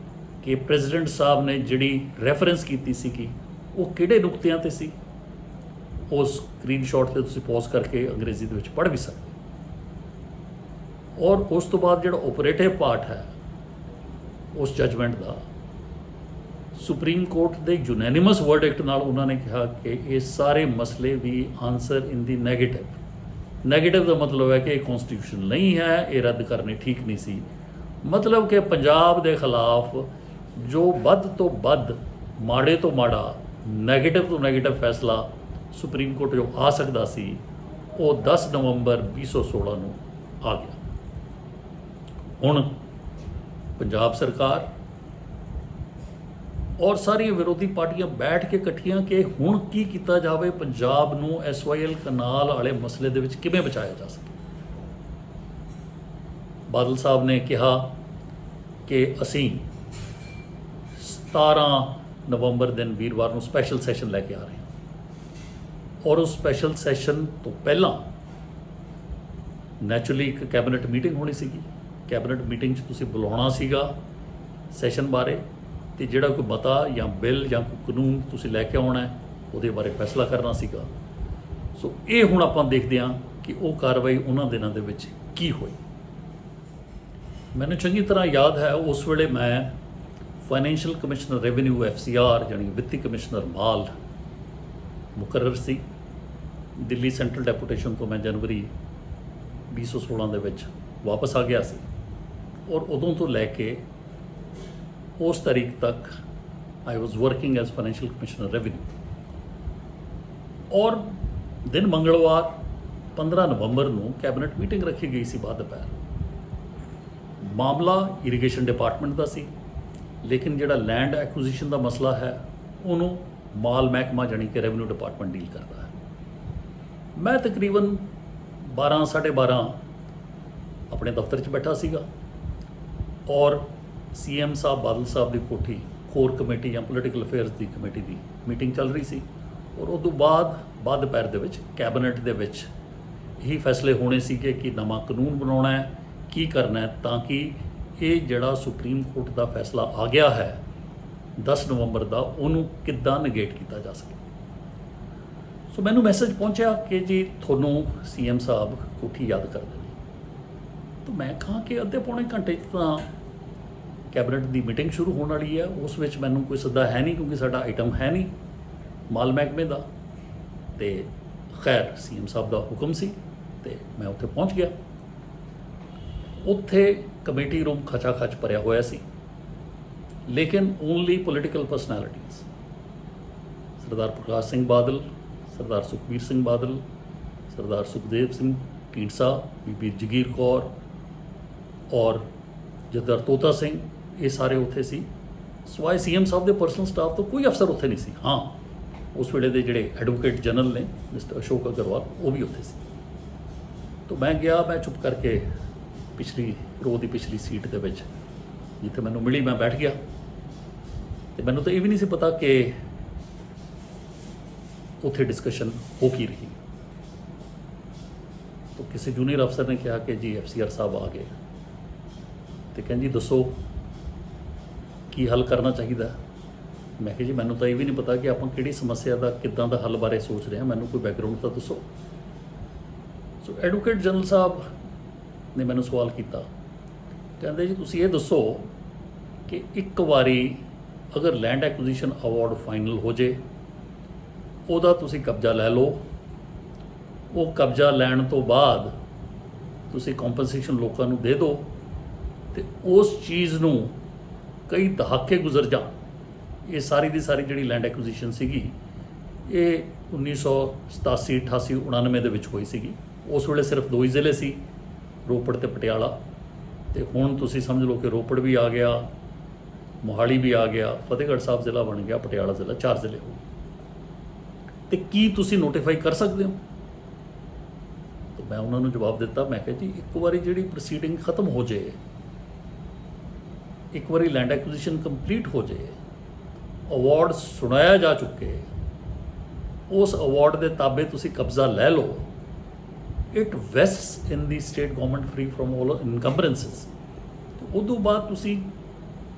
ਕਿ ਪ੍ਰੈਜ਼ੀਡੈਂਟ ਸਾਹਿਬ ਨੇ ਜਿਹੜੀ ਰੈਫਰੈਂਸ ਕੀਤੀ ਸੀ ਕਿ ਉਹ ਕਿਹੜੇ ਨੁਕਤਿਆਂ ਤੇ ਸੀ। ਉਸ ਸਕਰੀਨਸ਼ਾਟ ਤੇ ਤੁਸੀਂ ਪੌਜ਼ ਕਰਕੇ ਅੰਗਰੇਜ਼ੀ ਦੇ ਵਿੱਚ ਪੜ੍ਹ ਵੀ ਸਕਦੇ ਹੋ। ਔਰ ਉਸ ਤੋਂ ਬਾਅਦ ਜਿਹੜਾ ਓਪਰੇਟਿਵ ਪਾਰਟ ਹੈ ਉਸ ਜਜਮੈਂਟ ਦਾ, ਸੁਪਰੀਮ ਕੋਰਟ ਦੇ ਯੂਨੈਨਿਮਸ ਵਰਡਿਕਟ ਨਾਲ ਉਹਨਾਂ ਨੇ ਕਿਹਾ ਕਿ ਇਹ ਸਾਰੇ ਮਸਲੇ ਵੀ answer in the negative. Negative ਦਾ ਮਤਲਬ ਹੈ ਕਿ ਇਹ ਕਨਸਟੀਟਿਊਸ਼ਨ ਨਹੀਂ ਹੈ, ਇਹ ਰੱਦ ਕਰਨੀ ਠੀਕ ਨਹੀਂ ਸੀ। ਮਤਲਬ ਕਿ ਪੰਜਾਬ ਦੇ ਖਿਲਾਫ ਜੋ ਵੱਧ ਤੋਂ ਵੱਧ ਮਾੜੇ ਤੋਂ ਮਾੜਾ ਨੈਗੇਟਿਵ ਤੋਂ ਨੈਗੇਟਿਵ ਫੈਸਲਾ ਸੁਪਰੀਮ ਕੋਰਟ ਜੋ ਆ ਸਕਦਾ ਸੀ ਉਹ 10 ਨਵੰਬਰ 2016 ਨੂੰ ਆ ਗਿਆ। ਹੁਣ ਪੰਜਾਬ ਸਰਕਾਰ ਔਰ ਸਾਰੀਆਂ ਵਿਰੋਧੀ ਪਾਰਟੀਆਂ ਬੈਠ ਕੇ ਇਕੱਠੀਆਂ ਕਿ ਹੁਣ ਕੀ ਕੀਤਾ ਜਾਵੇ, ਪੰਜਾਬ ਨੂੰ SYL ਕਨਾਲ ਵਾਲੇ ਮਸਲੇ ਦੇ ਵਿੱਚ ਕਿਵੇਂ ਬਚਾਇਆ ਜਾ ਸਕੇ। ਬਾਦਲ ਸਾਹਿਬ ਨੇ ਕਿਹਾ ਕਿ ਅਸੀਂ 17 ਨਵੰਬਰ ਦਿਨ ਵੀਰਵਾਰ ਨੂੰ ਸਪੈਸ਼ਲ ਸੈਸ਼ਨ ਲੈ ਕੇ ਆ ਰਹੇ ਹਾਂ, ਔਰ ਉਸ ਸਪੈਸ਼ਲ ਸੈਸ਼ਨ ਤੋਂ ਪਹਿਲਾਂ ਨੈਚੁਰਲੀ ਇੱਕ ਕੈਬਨਿਟ ਮੀਟਿੰਗ ਹੋਣੀ ਸੀਗੀ। ਕੈਬਨਿਟ ਮੀਟਿੰਗ 'ਚ ਤੁਸੀਂ ਬੁਲਾਉਣਾ ਸੀਗਾ ਸੈਸ਼ਨ ਬਾਰੇ, ਤੇ ਜਿਹੜਾ ਕੋਈ ਮਤਾ ਜਾਂ ਬਿੱਲ ਜਾਂ ਕੋਈ ਕਾਨੂੰਨ ਤੁਸੀਂ ਲੈ ਕੇ ਆਉਣਾ ਹੈ ਉਹਦੇ ਬਾਰੇ ਫੈਸਲਾ ਕਰਨਾ ਸੀਗਾ। ਸੋ ਇਹ ਹੁਣ ਆਪਾਂ ਦੇਖਦੇ ਹਾਂ ਕਿ ਉਹ ਕਾਰਵਾਈ ਉਹਨਾਂ ਦਿਨਾਂ ਦੇ ਵਿੱਚ ਕੀ ਹੋਈ। ਮੈਨੂੰ ਚੰਗੀ ਤਰ੍ਹਾਂ ਯਾਦ ਹੈ ਉਸ ਵੇਲੇ ਮੈਂ ਫਾਈਨੈਂਸ਼ੀਅਲ ਕਮਿਸ਼ਨਰ ਰੈਵਨਿਊ FCR ਜਾਣੀ ਵਿੱਤੀ ਕਮਿਸ਼ਨਰ ਮਾਲ ਮੁਕਰਰ ਸੀ। ਦਿੱਲੀ ਸੈਂਟਰਲ ਡੈਪੂਟੇਸ਼ਨ ਤੋਂ ਮੈਂ ਜਨਵਰੀ 2016 ਦੇ ਵਿੱਚ ਵਾਪਸ ਆ ਗਿਆ ਸੀ, ਔਰ ਉਦੋਂ ਤੋਂ ਲੈ ਕੇ ਉਸ ਤਾਰੀਖ ਤੱਕ I was working as financial commissioner revenue. ਔਰ ਦਿਨ ਮੰਗਲਵਾਰ 15 ਨਵੰਬਰ ਨੂੰ ਕੈਬਨਿਟ ਮੀਟਿੰਗ ਰੱਖੀ ਗਈ ਸੀ ਬਾਅਦ ਦੁਪਹਿਰ। ਮਾਮਲਾ ਇਰੀਗੇਸ਼ਨ ਡਿਪਾਰਟਮੈਂਟ ਦਾ ਸੀ, ਲੇਕਿਨ ਜਿਹੜਾ ਲੈਂਡ ਐਕੁਜੀਸ਼ਨ ਦਾ ਮਸਲਾ ਹੈ ਉਹਨੂੰ ਮਾਲ ਮਹਿਕਮਾ ਜਾਣੀ ਕਿ ਰੈਵਨਿਊ ਡਿਪਾਰਟਮੈਂਟ ਡੀਲ ਕਰਦਾ ਹੈ। ਮੈਂ ਤਕਰੀਬਨ 12:30 ਆਪਣੇ ਦਫ਼ਤਰ 'ਚ ਬੈਠਾ ਸੀਗਾ, ਔਰ CM ਸਾਹਿਬ ਬਾਦਲ ਸਾਹਿਬ ਦੀ ਕੋਠੀ ਕੋਰ ਕਮੇਟੀ ਜਾਂ ਪੋਲੀਟੀਕਲ ਅਫੇਅਰਸ ਦੀ ਕਮੇਟੀ ਦੀ ਮੀਟਿੰਗ ਚੱਲ ਰਹੀ ਸੀ, ਔਰ ਉਸ ਤੋਂ ਬਾਅਦ ਦੁਪਹਿਰ ਦੇ ਵਿੱਚ ਕੈਬਨਿਟ ਦੇ ਵਿੱਚ ਇਹੀ ਫੈਸਲੇ ਹੋਣੇ ਸੀਗੇ ਕਿ ਨਵਾਂ ਕਾਨੂੰਨ ਬਣਾਉਣਾ ਹੈ, ਕੀ ਕਰਨਾ ਹੈ, ਤਾਂ ਕਿ ਇਹ ਜਿਹੜਾ ਸੁਪਰੀਮ ਕੋਰਟ ਦਾ ਫੈਸਲਾ ਆ ਗਿਆ ਹੈ 10 ਨਵੰਬਰ ਦਾ, ਉਹਨੂੰ ਕਿੱਦਾਂ ਨਗੇਟ ਕੀਤਾ ਜਾ ਸਕੇ। ਸੋ ਮੈਨੂੰ ਮੈਸੇਜ ਪਹੁੰਚਿਆ ਕਿ ਜੀ ਤੁਹਾਨੂੰ CM ਸਾਹਿਬ ਕੋਠੀ ਯਾਦ ਕਰਦੇ ਨੇ। ਤਾਂ ਮੈਂ ਕਹਾਂ ਕਿ ਅੱਧੇ ਪੌਣੇ ਘੰਟੇ 'ਚ ਤਾਂ ਕੈਬਨਿਟ ਦੀ ਮੀਟਿੰਗ ਸ਼ੁਰੂ ਹੋਣ ਵਾਲੀ ਹੈ, ਉਸ ਵਿੱਚ ਮੈਨੂੰ ਕੋਈ ਸੱਦਾ ਹੈ ਨਹੀਂ ਕਿਉਂਕਿ ਸਾਡਾ ਆਈਟਮ ਹੈ ਨਹੀਂ ਮਾਲ ਮਹਿਕਮੇ ਦਾ। ਤੇ ਖੈਰ CM ਸਾਹਿਬ ਦਾ ਹੁਕਮ ਸੀ ਤੇ ਮੈਂ ਉੱਥੇ ਪਹੁੰਚ ਗਿਆ। ਉੱਥੇ ਕਮੇਟੀ ਰੂਮ ਖਚਾ ਖਚ ਭਰਿਆ ਹੋਇਆ ਸੀ, ਲੇਕਿਨ ਓਨਲੀ ਪੋਲੀਟੀਕਲ ਪਰਸਨੈਲਿਟੀਜ਼, ਸਰਦਾਰ ਪ੍ਰਕਾਸ਼ ਸਿੰਘ ਬਾਦਲ, ਸਰਦਾਰ ਸੁਖਬੀਰ ਸਿੰਘ ਬਾਦਲ, ਸਰਦਾਰ ਸੁਖਦੇਵ ਸਿੰਘ ਢੀਂਡਸਾ, ਬੀਬੀ ਜਗੀਰ ਕੌਰ ਔਰ ਜਥੇਦਾਰ ਤੋਤਾ ਸਿੰਘ, ਇਹ ਸਾਰੇ ਉੱਥੇ ਸੀ। ਸਵਾਏ CM ਸਾਹਿਬ ਦੇ ਪਰਸਨਲ ਸਟਾਫ ਤੋਂ ਕੋਈ ਅਫਸਰ ਉੱਥੇ ਨਹੀਂ ਸੀ। ਹਾਂ, ਉਸ ਵੇਲੇ ਦੇ ਜਿਹੜੇ ਐਡਵੋਕੇਟ ਜਨਰਲ ਨੇ ਮਿਸਟਰ ਅਸ਼ੋਕ ਅਗਰਵਾਲ, ਉਹ ਵੀ ਉੱਥੇ ਸੀ। ਤਾਂ ਮੈਂ ਗਿਆ, ਮੈਂ ਚੁੱਪ ਕਰਕੇ ਪਿਛਲੀ ਰੋ ਦੀ ਪਿਛਲੀ ਸੀਟ ਦੇ ਵਿੱਚ ਜਿੱਥੇ ਮੈਨੂੰ ਮਿਲੀ ਮੈਂ ਬੈਠ ਗਿਆ। ਤੇ ਮੈਨੂੰ ਤਾਂ ਇਹ ਵੀ ਨਹੀਂ ਸੀ ਪਤਾ ਕਿ ਉੱਥੇ ਡਿਸਕਸ਼ਨ ਹੋ ਕੀ ਰਹੀ। ਤਾਂ ਕਿਸੇ ਜੂਨੀਅਰ ਅਫਸਰ ਨੇ ਕਿਹਾ ਕਿ ਜੀ FCR ਸਾਹਿਬ ਆ ਗਏ ਤੇ ਕਹਿੰਦੇ ਜੀ ਦੱਸੋ ਕੀ ਹੱਲ ਕਰਨਾ ਚਾਹੀਦਾ। ਮੈਂ ਕਿਹਾ ਜੀ ਮੈਨੂੰ ਤਾਂ ਇਹ ਵੀ ਨਹੀਂ ਪਤਾ ਕਿ ਆਪਾਂ ਕਿਹੜੀ ਸਮੱਸਿਆ ਦਾ ਕਿੱਦਾਂ ਦਾ ਹੱਲ ਬਾਰੇ ਸੋਚ ਰਹੇ ਹਾਂ, ਮੈਨੂੰ ਕੋਈ ਬੈਕਗਰਾਊਂਡ ਤਾਂ ਦੱਸੋ। ਸੋ ਐਡਵੋਕੇਟ ਜਨਰਲ ਸਾਹਿਬ ਨੇ ਮੈਨੂੰ ਸਵਾਲ ਕੀਤਾ, ਕਹਿੰਦੇ ਜੀ ਤੁਸੀਂ ਇਹ ਦੱਸੋ ਕਿ ਇੱਕ ਵਾਰੀ ਅਗਰ ਲੈਂਡ ਐਕੁਜੀਸ਼ਨ ਅਵਾਰਡ ਫਾਈਨਲ ਹੋ ਜੇ, ਉਹਦਾ ਤੁਸੀਂ ਕਬਜ਼ਾ ਲੈ ਲਓ, ਉਹ ਕਬਜ਼ਾ ਲੈਣ ਤੋਂ ਬਾਅਦ ਤੁਸੀਂ ਕੰਪਨਸੇਸ਼ਨ ਲੋਕਾਂ ਨੂੰ ਦੇ ਦਿਓ, ਤੇ ਉਸ ਚੀਜ਼ ਨੂੰ ਕਈ ਦਹਾਕੇ ਗੁਜ਼ਰ ਜਾਣ। ਇਹ ਸਾਰੀ ਦੀ ਸਾਰੀ ਜਿਹੜੀ ਲੈਂਡ ਐਕੁਜੀਸ਼ਨ ਸੀਗੀ ਇਹ 1987, 88, 89 ਦੇ ਵਿੱਚ ਹੋਈ ਸੀਗੀ। ਉਸ ਵੇਲੇ ਸਿਰਫ 2 ਹੀ ਜ਼ਿਲ੍ਹੇ ਸੀ, ਰੋਪੜ ਤੇ ਪਟਿਆਲਾ, ਤੇ ਹੁਣ ਤੁਸੀਂ ਸਮਝ ਲਓ ਕਿ ਰੋਪੜ ਵੀ ਆ ਗਿਆ, ਮੋਹਾਲੀ ਵੀ ਆ ਗਿਆ, ਫਤਿਹਗੜ੍ਹ ਸਾਹਿਬ ਜ਼ਿਲ੍ਹਾ ਬਣ ਗਿਆ, ਪਟਿਆਲਾ ਜ਼ਿਲ੍ਹਾ, 4 ਜ਼ਿਲ੍ਹੇ ਹੋ ਗਏ। ਤੇ ਕੀ ਤੁਸੀਂ ਨੋਟੀਫਾਈ ਕਰ ਸਕਦੇ ਹੋ? ਤਾਂ ਮੈਂ ਉਹਨਾਂ ਨੂੰ ਜਵਾਬ ਦਿੱਤਾ, ਮੈਂ ਕਿਹਾ ਜੀ ਇੱਕ ਵਾਰੀ ਜਿਹੜੀ ਪ੍ਰੋਸੀਡਿੰਗ ਖਤਮ ਹੋ ਜਾਏ, ਇੱਕ ਵਾਰੀ ਲੈਂਡ ਐਕੁਜੀਸ਼ਨ ਕੰਪਲੀਟ ਹੋ ਜਾਏ, ਅਵਾਰਡ ਸੁਣਾਇਆ ਜਾ ਚੁੱਕੇ, ਉਸ ਅਵਾਰਡ ਦੇ ਤਾਬੇ ਤੁਸੀਂ ਕਬਜ਼ਾ ਲੈ ਲਓ, it ਵੈਸਟਸ in the state government free from ਆਲ ਇਨਕੰਬਰੈਂਸਿਸ। ਉਦੋਂ ਬਾਅਦ ਤੁਸੀਂ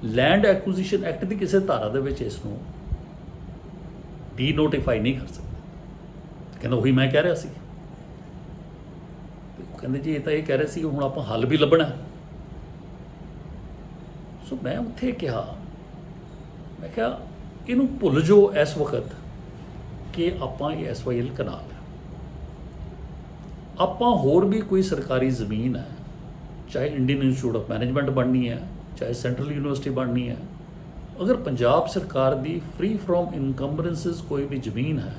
ਲੈਂਡ ਐਕੁਜੀਸ਼ਨ ਐਕਟ ਦੀ ਕਿਸੇ ਧਾਰਾ ਦੇ ਵਿੱਚ ਇਸ ਨੂੰ ਡੀ ਨੋਟੀਫਾਈ ਨਹੀਂ ਕਰ ਸਕਦੇ। ਕਹਿੰਦਾ ਉਹੀ ਮੈਂ ਕਹਿ ਰਿਹਾ ਸੀ। ਉਹ ਕਹਿੰਦੇ ਜੀ ਇਹ ਤਾਂ ਇਹ ਕਹਿ ਰਹੇ ਸੀ ਹੁਣ ਆਪਾਂ ਹੱਲ ਵੀ ਲੱਭਣਾ। ਸੋ ਮੈਂ ਉੱਥੇ ਕਿਹਾ, ਮੈਂ ਕਿਹਾ ਇਹਨੂੰ ਭੁੱਲ ਜਾਓ ਇਸ ਵਕਤ ਕਿ ਆਪਾਂ ਇਹ SYL ਕਨਾਲ ਹੈ। ਆਪਾਂ ਹੋਰ ਵੀ ਕੋਈ ਸਰਕਾਰੀ ਜ਼ਮੀਨ ਹੈ, ਚਾਹੇ ਇੰਡੀਅਨ ਇੰਸਟੀਚਿਊਟ ਆਫ ਮੈਨੇਜਮੈਂਟ ਬਣਨੀ ਹੈ, ਚਾਹੇ ਸੈਂਟਰਲ ਯੂਨੀਵਰਸਿਟੀ ਬਣਨੀ ਹੈ, ਅਗਰ ਪੰਜਾਬ ਸਰਕਾਰ ਦੀ ਫ੍ਰੀ ਫਰੋਮ ਇਨਕੰਬਰੈਂਸਿਸ ਕੋਈ ਵੀ ਜ਼ਮੀਨ ਹੈ,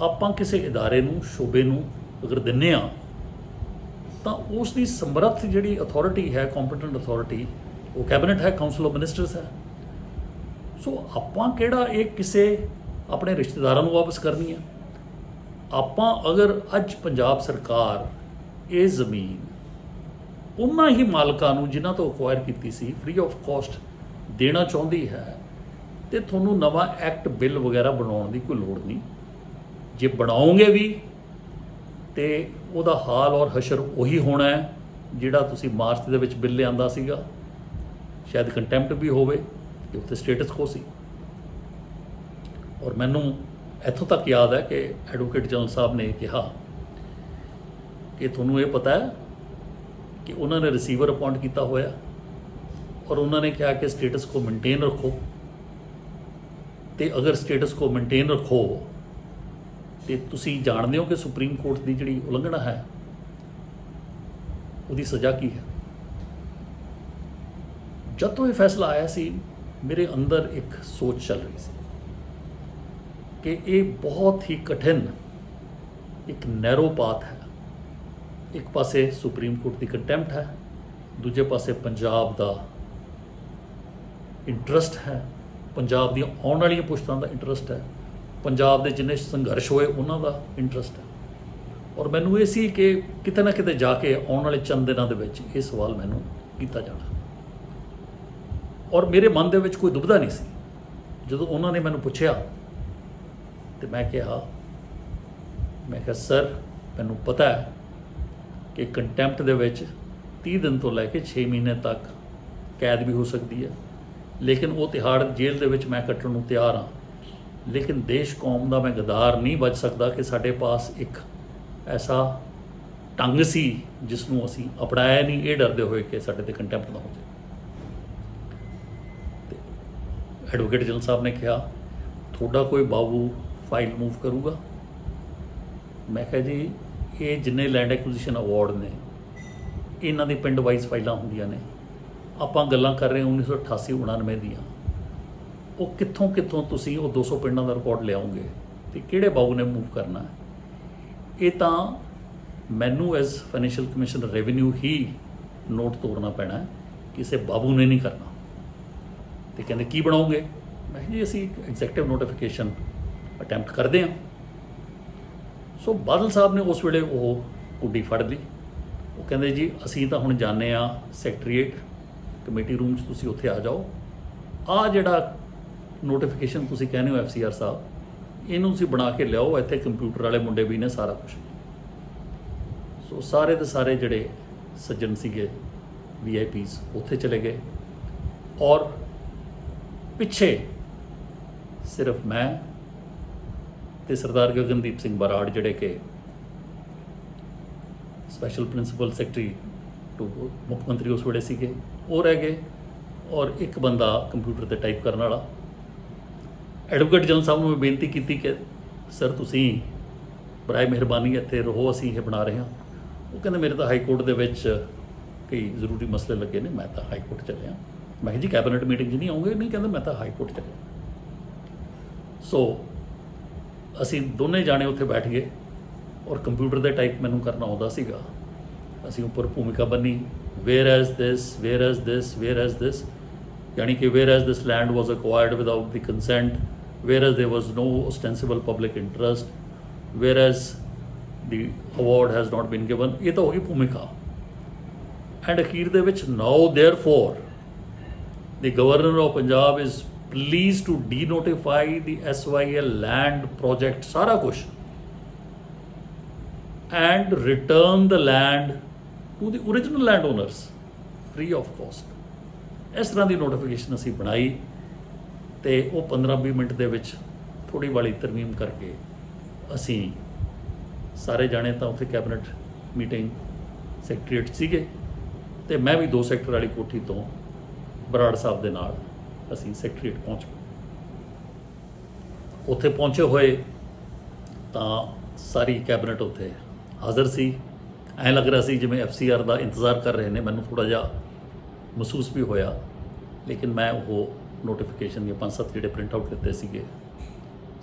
ਆਪਾਂ ਕਿਸੇ ਇਦਾਰੇ ਨੂੰ, ਸ਼ੋਬੇ ਨੂੰ ਅਗਰ ਦਿੰਦੇ ਹਾਂ ਤਾਂ ਉਸ ਦੀ ਸਮਰੱਥ ਜਿਹੜੀ ਅਥਾਰਟੀ ਹੈ, ਕੰਪੀਟੈਂਟ ਅਥਾਰਟੀ, ਉਹ ਕੈਬਨਿਟ ਹੈ, ਕਾਊਂਸਲ ਆਫ ਮਿਨਿਸਟਰਸ ਹੈ। ਸੋ ਆਪਾਂ ਕਿਹੜਾ ਇਹ ਕਿਸੇ ਆਪਣੇ ਰਿਸ਼ਤੇਦਾਰਾਂ ਨੂੰ ਵਾਪਸ ਕਰਨੀ ਹੈ? ਆਪਾਂ ਅਗਰ ਅੱਜ ਪੰਜਾਬ ਸਰਕਾਰ ਇਹ ਜ਼ਮੀਨ ਉਹਨਾਂ ਹੀ ਮਾਲਕਾਂ ਨੂੰ ਜਿਨ੍ਹਾਂ ਤੋਂ ਅਕਵਾਇਰ ਕੀਤੀ ਸੀ ਫ੍ਰੀ ਆਫ ਕਾਸਟ ਦੇਣਾ ਚਾਹੁੰਦੀ ਹੈ, ਤੇ ਤੁਹਾਨੂੰ ਨਵਾਂ ਐਕਟ ਬਿੱਲ ਵਗੈਰਾ ਬਣਾਉਣ ਦੀ ਕੋਈ ਲੋੜ ਨਹੀਂ। ਜੇ ਬਣਾਓਗੇ ਵੀ ਤੇ ਉਹਦਾ ਹਾਲ ਔਰ ਹਸ਼ਰ ਉਹੀ ਹੋਣਾ ਹੈ ਜਿਹੜਾ ਤੁਸੀਂ ਮਾਰਚ ਦੇ ਵਿੱਚ ਬਿੱਲ ਲਿਆਂਦਾ ਸੀਗਾ। ਸ਼ਾਇਦ ਕੰਟੈਂਪਟ ਵੀ ਹੋਵੇ ਕਿ ਉੱਥੇ ਸਟੇਟਸ ਕੋ ਸੀ। ਔਰ ਮੈਨੂੰ ਇੱਥੋਂ ਤੱਕ ਯਾਦ ਹੈ ਕਿ ਐਡਵੋਕੇਟ ਜਨਰਲ ਸਾਹਿਬ ਨੇ ਕਿਹਾ ਕਿ ਤੁਹਾਨੂੰ ਇਹ ਪਤਾ ਹੈ ਕਿ ਉਹਨਾਂ ਨੇ ਰਿਸੀਵਰ ਅਪਾਇੰਟ ਕੀਤਾ ਹੋਇਆ, ਔਰ ਉਹਨਾਂ ਨੇ ਕਿਹਾ ਕਿ ਸਟੇਟਸ ਕੋ ਮੇਨਟੇਨ ਰੱਖੋ, ਤੇ ਅਗਰ ਸਟੇਟਸ ਕੋ ਮੇਨਟੇਨ ਰੱਖੋ ਤੇ ਤੁਸੀਂ ਜਾਣਦੇ ਹੋ ਕਿ ਸੁਪਰੀਮ ਕੋਰਟ ਦੀ ਜਿਹੜੀ ਉਲੰਘਣਾ ਹੈ ਉਹਦੀ ਸਜ਼ਾ ਕੀ ਹੈ। ਜਦ ਤੋਂ ਇਹ ਫੈਸਲਾ ਆਇਆ ਸੀ ਮੇਰੇ ਅੰਦਰ ਇੱਕ ਸੋਚ ਚੱਲ ਰਹੀ ਸੀ ਕਿ ਇਹ ਬਹੁਤ ਹੀ ਕਠਿਨ ਇੱਕ ਨੈਰੋ ਪਾਥ ਹੈ। ਇੱਕ ਪਾਸੇ ਸੁਪਰੀਮ ਕੋਰਟ ਦੀ ਕੰਟੈਂਪਟ ਹੈ, ਦੂਜੇ ਪਾਸੇ ਪੰਜਾਬ ਦਾ ਇੰਟਰਸਟ ਹੈ, ਪੰਜਾਬ ਦੀਆਂ ਆਉਣ ਵਾਲੀਆਂ ਪੁਸ਼ਤਾਂ ਦਾ ਇੰਟਰਸਟ ਹੈ, ਪੰਜਾਬ ਦੇ ਜਿੰਨੇ ਸੰਘਰਸ਼ ਹੋਏ ਉਹਨਾਂ ਦਾ ਇੰਟਰਸਟ ਹੈ। ਔਰ ਮੈਨੂੰ ਇਹ ਸੀ ਕਿ ਕਿਤੇ ਨਾ ਕਿਤੇ ਜਾ ਕੇ ਆਉਣ ਵਾਲੇ ਚੰਦ ਦਿਨਾਂ ਦੇ ਵਿੱਚ ਇਹ ਸਵਾਲ ਮੈਨੂੰ ਕੀਤਾ ਜਾਣਾ। ਔਰ ਮੇਰੇ ਮਨ ਦੇ ਵਿੱਚ ਕੋਈ ਦੁਬਿਧਾ ਨਹੀਂ ਸੀ। ਜਦੋਂ ਉਹਨਾਂ ਨੇ ਮੈਨੂੰ ਪੁੱਛਿਆ ਤੇ ਮੈਂ ਕਿਹਾ ਸਰ ਮੈਨੂੰ ਪਤਾ ਹੈ ਕਿ ਕੰਟੈਂਪਟ ਦੇ ਵਿੱਚ 30 ਦਿਨ ਤੋਂ ਲੈ ਕੇ 6 ਮਹੀਨੇ ਤੱਕ ਕੈਦ ਵੀ ਹੋ ਸਕਦੀ ਹੈ, ਲੇਕਿਨ ਉਹ ਤਿਹਾੜ ਜੇਲ੍ਹ ਦੇ ਵਿੱਚ ਮੈਂ ਕੱਟਣ ਨੂੰ ਤਿਆਰ ਹਾਂ। ਲੇਕਿਨ ਦੇਸ਼ ਕੌਮ ਦਾ ਮੈਂ ਗਦਾਰ ਨਹੀਂ ਬਚ ਸਕਦਾ ਕਿ ਸਾਡੇ ਪਾਸ ਇੱਕ ਐਸਾ ਢੰਗ ਸੀ ਜਿਸ ਨੂੰ ਅਸੀਂ ਅਪਣਾਇਆ ਨਹੀਂ, ਇਹ ਡਰਦੇ ਹੋਏ ਕਿ ਸਾਡੇ ਤੇ ਕੰਟੈਂਪਟ ਨਾ ਹੋ ਜਾਏ। ਤੇ ਐਡਵੋਕੇਟ ਜਨਰਲ ਸਾਹਿਬ ਨੇ ਕਿਹਾ ਤੁਹਾਡਾ ਕੋਈ ਬਾਬੂ ਫਾਈਲ ਮੂਵ ਕਰੂਗਾ? ਮੈਂ ਕਿਹਾ ਜੀ ਇਹ ਜਿੰਨੇ ਲੈਂਡ ਐਕੁਜੀਸ਼ਨ ਅਵਾਰਡ ਨੇ ਇਹਨਾਂ ਦੀ ਪਿੰਡ ਵਾਈਜ਼ ਫਾਈਲਾਂ ਹੁੰਦੀਆਂ ਨੇ। ਆਪਾਂ ਗੱਲਾਂ ਕਰ ਰਹੇ 1988-99 ਦੀਆਂ। ਉਹ ਕਿੱਥੋਂ ਤੁਸੀਂ ਉਹ 200 ਪਿੰਡਾਂ ਦਾ ਰਿਕਾਰਡ ਲਿਆਓਗੇ ਤੇ ਕਿਹੜੇ ਬਾਬੂ ਨੇ ਮੂਵ ਕਰਨਾ? ਇਹ ਤਾਂ ਮੈਨੂੰ ਐਜ਼ ਫਾਈਨੈਂਸ਼ੀਅਲ ਕਮਿਸ਼ਨਰ ਰੈਵਨਿਊ ਹੀ ਨੋਟ ਤੋੜਨਾ ਪੈਣਾ, ਕਿਸੇ ਬਾਬੂ ਨੇ ਨਹੀਂ ਕਰਨਾ। ਤੇ ਕਹਿੰਦੇ ਕੀ ਬਣਾਓਗੇ? ਮੈਂ ਕਿਹਾ ਜੀ ਅਸੀਂ ਇੱਕ ਐਗਜ਼ੈਕਟਿਵ ਨੋਟੀਫਿਕੇਸ਼ਨ ਅਟੈਂਪਟ ਕਰਦੇ ਹਾਂ। ਸੋ ਬਾਦਲ ਸਾਹਿਬ ਨੇ ਉਸ ਵੇਲੇ ਉਹ ਕੁੱਡੀ ਫੜ ਲਈ। ਉਹ ਕਹਿੰਦੇ ਜੀ ਅਸੀਂ ਤਾਂ ਹੁਣ ਜਾਂਦੇ ਹਾਂ ਸੈਕਟਰੀਏਟ ਕਮੇਟੀ ਰੂਮ 'ਚ, ਤੁਸੀਂ ਉੱਥੇ ਆ ਜਾਓ। ਆਹ ਜਿਹੜਾ ਨੋਟੀਫਿਕੇਸ਼ਨ ਤੁਸੀਂ ਕਹਿੰਦੇ ਹੋ FCR ਸਾਹਿਬ, ਇਹਨੂੰ ਤੁਸੀਂ ਬਣਾ ਕੇ ਲਿਆਓ, ਇੱਥੇ ਕੰਪਿਊਟਰ ਵਾਲੇ ਮੁੰਡੇ ਵੀ ਨੇ, ਸਾਰਾ ਕੁਛ। ਸੋ ਸਾਰੇ ਦੇ ਸਾਰੇ ਜਿਹੜੇ ਸੱਜਣ ਸੀਗੇ VIPs ਉੱਥੇ ਚਲੇ ਗਏ, ਔਰ ਪਿੱਛੇ ਸਿਰਫ ਮੈਂ ਤੇ ਸਰਦਾਰ ਗਗਨਦੀਪ ਸਿੰਘ ਬਰਾੜ ਜਿਹੜੇ ਕਿ ਸਪੈਸ਼ਲ ਪ੍ਰਿੰਸੀਪਲ ਸੈਕਟਰੀ ਟੂ ਮੁੱਖ ਮੰਤਰੀ ਉਸ ਵੇਲੇ ਸੀਗੇ, ਉਹ ਰਹਿ ਗਏ, ਔਰ ਇੱਕ ਬੰਦਾ ਕੰਪਿਊਟਰ 'ਤੇ ਟਾਈਪ ਕਰਨ ਵਾਲਾ। ਐਡਵੋਕੇਟ ਜਨਰਲ ਸਾਹਿਬ ਨੂੰ ਮੈਂ ਬੇਨਤੀ ਕੀਤੀ ਕਿ ਸਰ ਤੁਸੀਂ ਬਰਾਏ ਮਿਹਰਬਾਨੀ ਇੱਥੇ ਰਹੋ, ਅਸੀਂ ਇਹ ਬਣਾ ਰਹੇ ਹਾਂ। ਉਹ ਕਹਿੰਦੇ ਮੇਰੇ ਤਾਂ ਹਾਈ ਕੋਰਟ ਦੇ ਵਿੱਚ ਕਈ ਜ਼ਰੂਰੀ ਮਸਲੇ ਲੱਗੇ ਨੇ, ਮੈਂ ਤਾਂ ਹਾਈ ਕੋਰਟ ਚੱਲਿਆ। ਮੈਂ ਕਿਹਾ ਜੀ ਕੈਬਨਿਟ ਮੀਟਿੰਗ 'ਚ ਨਹੀਂ ਆਉਂਗੇ? ਨਹੀਂ, ਕਹਿੰਦੇ ਮੈਂ ਤਾਂ ਹਾਈ ਕੋਰਟ ਚੱਲਿਆ। ਸੋ ਅਸੀਂ ਦੋਨੇ ਜਾਣੇ ਉੱਥੇ ਬੈਠ ਗਏ, ਔਰ ਕੰਪਿਊਟਰ ਦੇ ਟਾਈਪ ਮੈਨੂੰ ਕਰਨਾ ਆਉਂਦਾ ਸੀਗਾ। ਅਸੀਂ ਉੱਪਰ ਭੂਮਿਕਾ ਬੰਨੀ, whereas this, whereas this, whereas this, यानी कि whereas this land was acquired without the consent, whereas there was no ostensible public interest, whereas the award has not been given। ये तो होगी भूमिका। And अखीर दे विच now therefore the governor of Punjab is pleased to denotify the SYL land project, सारा कुछ, and return the land to the original landowners free of cost। ਇਸ ਤਰ੍ਹਾਂ ਦੀ ਨੋਟੀਫਿਕੇਸ਼ਨ ਅਸੀਂ ਬਣਾਈ ਤੇ ਉਹ 15-20 ਮਿੰਟ ਦੇ ਵਿੱਚ ਥੋੜ੍ਹੀ ਵਾਲੀ ਤਰਮੀਮ ਕਰਕੇ ਅਸੀਂ ਸਾਰੇ ਜਾਣੇ ਤਾਂ ਉੱਥੇ ਕੈਬਨਿਟ ਮੀਟਿੰਗ ਸੈਕਟਰੀਏਟ ਸੀਗੇ ਤੇ ਮੈਂ ਵੀ 2 ਸੈਕਟਰ ਵਾਲੀ ਕੋਠੀ ਤੋਂ ਬਰਾੜ ਸਾਹਿਬ ਦੇ ਨਾਲ ਅਸੀਂ ਸੈਕਟਰੀਏਟ ਪਹੁੰਚ ਗਏ। ਉੱਥੇ ਪਹੁੰਚੇ ਹੋਏ ਤਾਂ ਸਾਰੀ ਕੈਬਨਿਟ ਉੱਥੇ ਹਾਜ਼ਰ ਸੀ। ਐਂ ਲੱਗ ਰਿਹਾ ਸੀ ਜਿਵੇਂ FCR ਦਾ ਇੰਤਜ਼ਾਰ ਕਰ ਰਹੇ ਨੇ। ਮੈਨੂੰ ਥੋੜ੍ਹਾ ਜਿਹਾ ਮਹਿਸੂਸ ਵੀ ਹੋਇਆ, ਲੇਕਿਨ ਮੈਂ ਉਹ ਨੋਟੀਫਿਕੇਸ਼ਨ ਦੀਆਂ 5-7 ਜਿਹੜੇ ਪ੍ਰਿੰਟ ਆਊਟ ਕੀਤੇ ਸੀਗੇ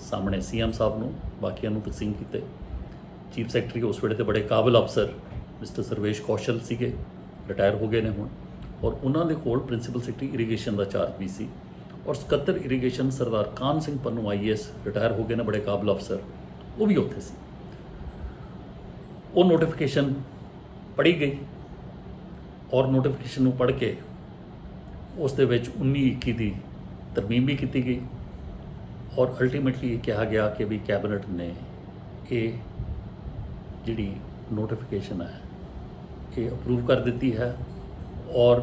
ਸਾਹਮਣੇ CM ਸਾਹਿਬ ਨੂੰ, ਬਾਕੀਆਂ ਨੂੰ ਤਕਸੀਮ ਕੀਤੇ। ਚੀਫ ਸੈਕਟਰੀ ਉਸ ਵੇਲੇ ਤੇ ਬੜੇ ਕਾਬਿਲ ਅਫਸਰ ਮਿਸਟਰ ਸਰਵੇਸ਼ ਕੌਸ਼ਲ ਸੀਗੇ, ਰਿਟਾਇਰ ਹੋ ਗਏ ਨੇ ਹੁਣ, ਔਰ ਉਹਨਾਂ ਦੇ ਕੋਲ ਪ੍ਰਿੰਸੀਪਲ ਸੈਕਟਰੀ ਇਰੀਗੇਸ਼ਨ ਦਾ ਚਾਰਜ ਵੀ ਸੀ, ਔਰ ਸਕੱਤਰ ਇਰੀਗੇਸ਼ਨ ਸਰਦਾਰ ਕਾਨ ਸਿੰਘ ਪੰਨੂ IAS ਰਿਟਾਇਰ ਹੋ ਗਏ ਨੇ, ਬੜੇ ਕਾਬਿਲ ਅਫਸਰ, ਉਹ ਵੀ ਉੱਥੇ ਸੀ। ਉਹ ਨੋਟੀਫਿਕੇਸ਼ਨ ਪੜ੍ਹੀ ਗਈ ਔਰ ਨੋਟੀਫਿਕੇਸ਼ਨ ਨੂੰ ਪੜ੍ਹ ਕੇ ਉਸ ਦੇ ਵਿੱਚ 19-21 ਦੀ ਤਰਮੀਮ ਵੀ ਕੀਤੀ ਗਈ ਔਰ ਅਲਟੀਮੇਟਲੀ ਇਹ ਕਿਹਾ ਗਿਆ ਕਿ ਵੀ ਕੈਬਨਿਟ ਨੇ ਇਹ ਜਿਹੜੀ ਨੋਟੀਫਿਕੇਸ਼ਨ ਹੈ ਇਹ ਅਪਰੂਵ ਕਰ ਦਿੱਤੀ ਹੈ ਔਰ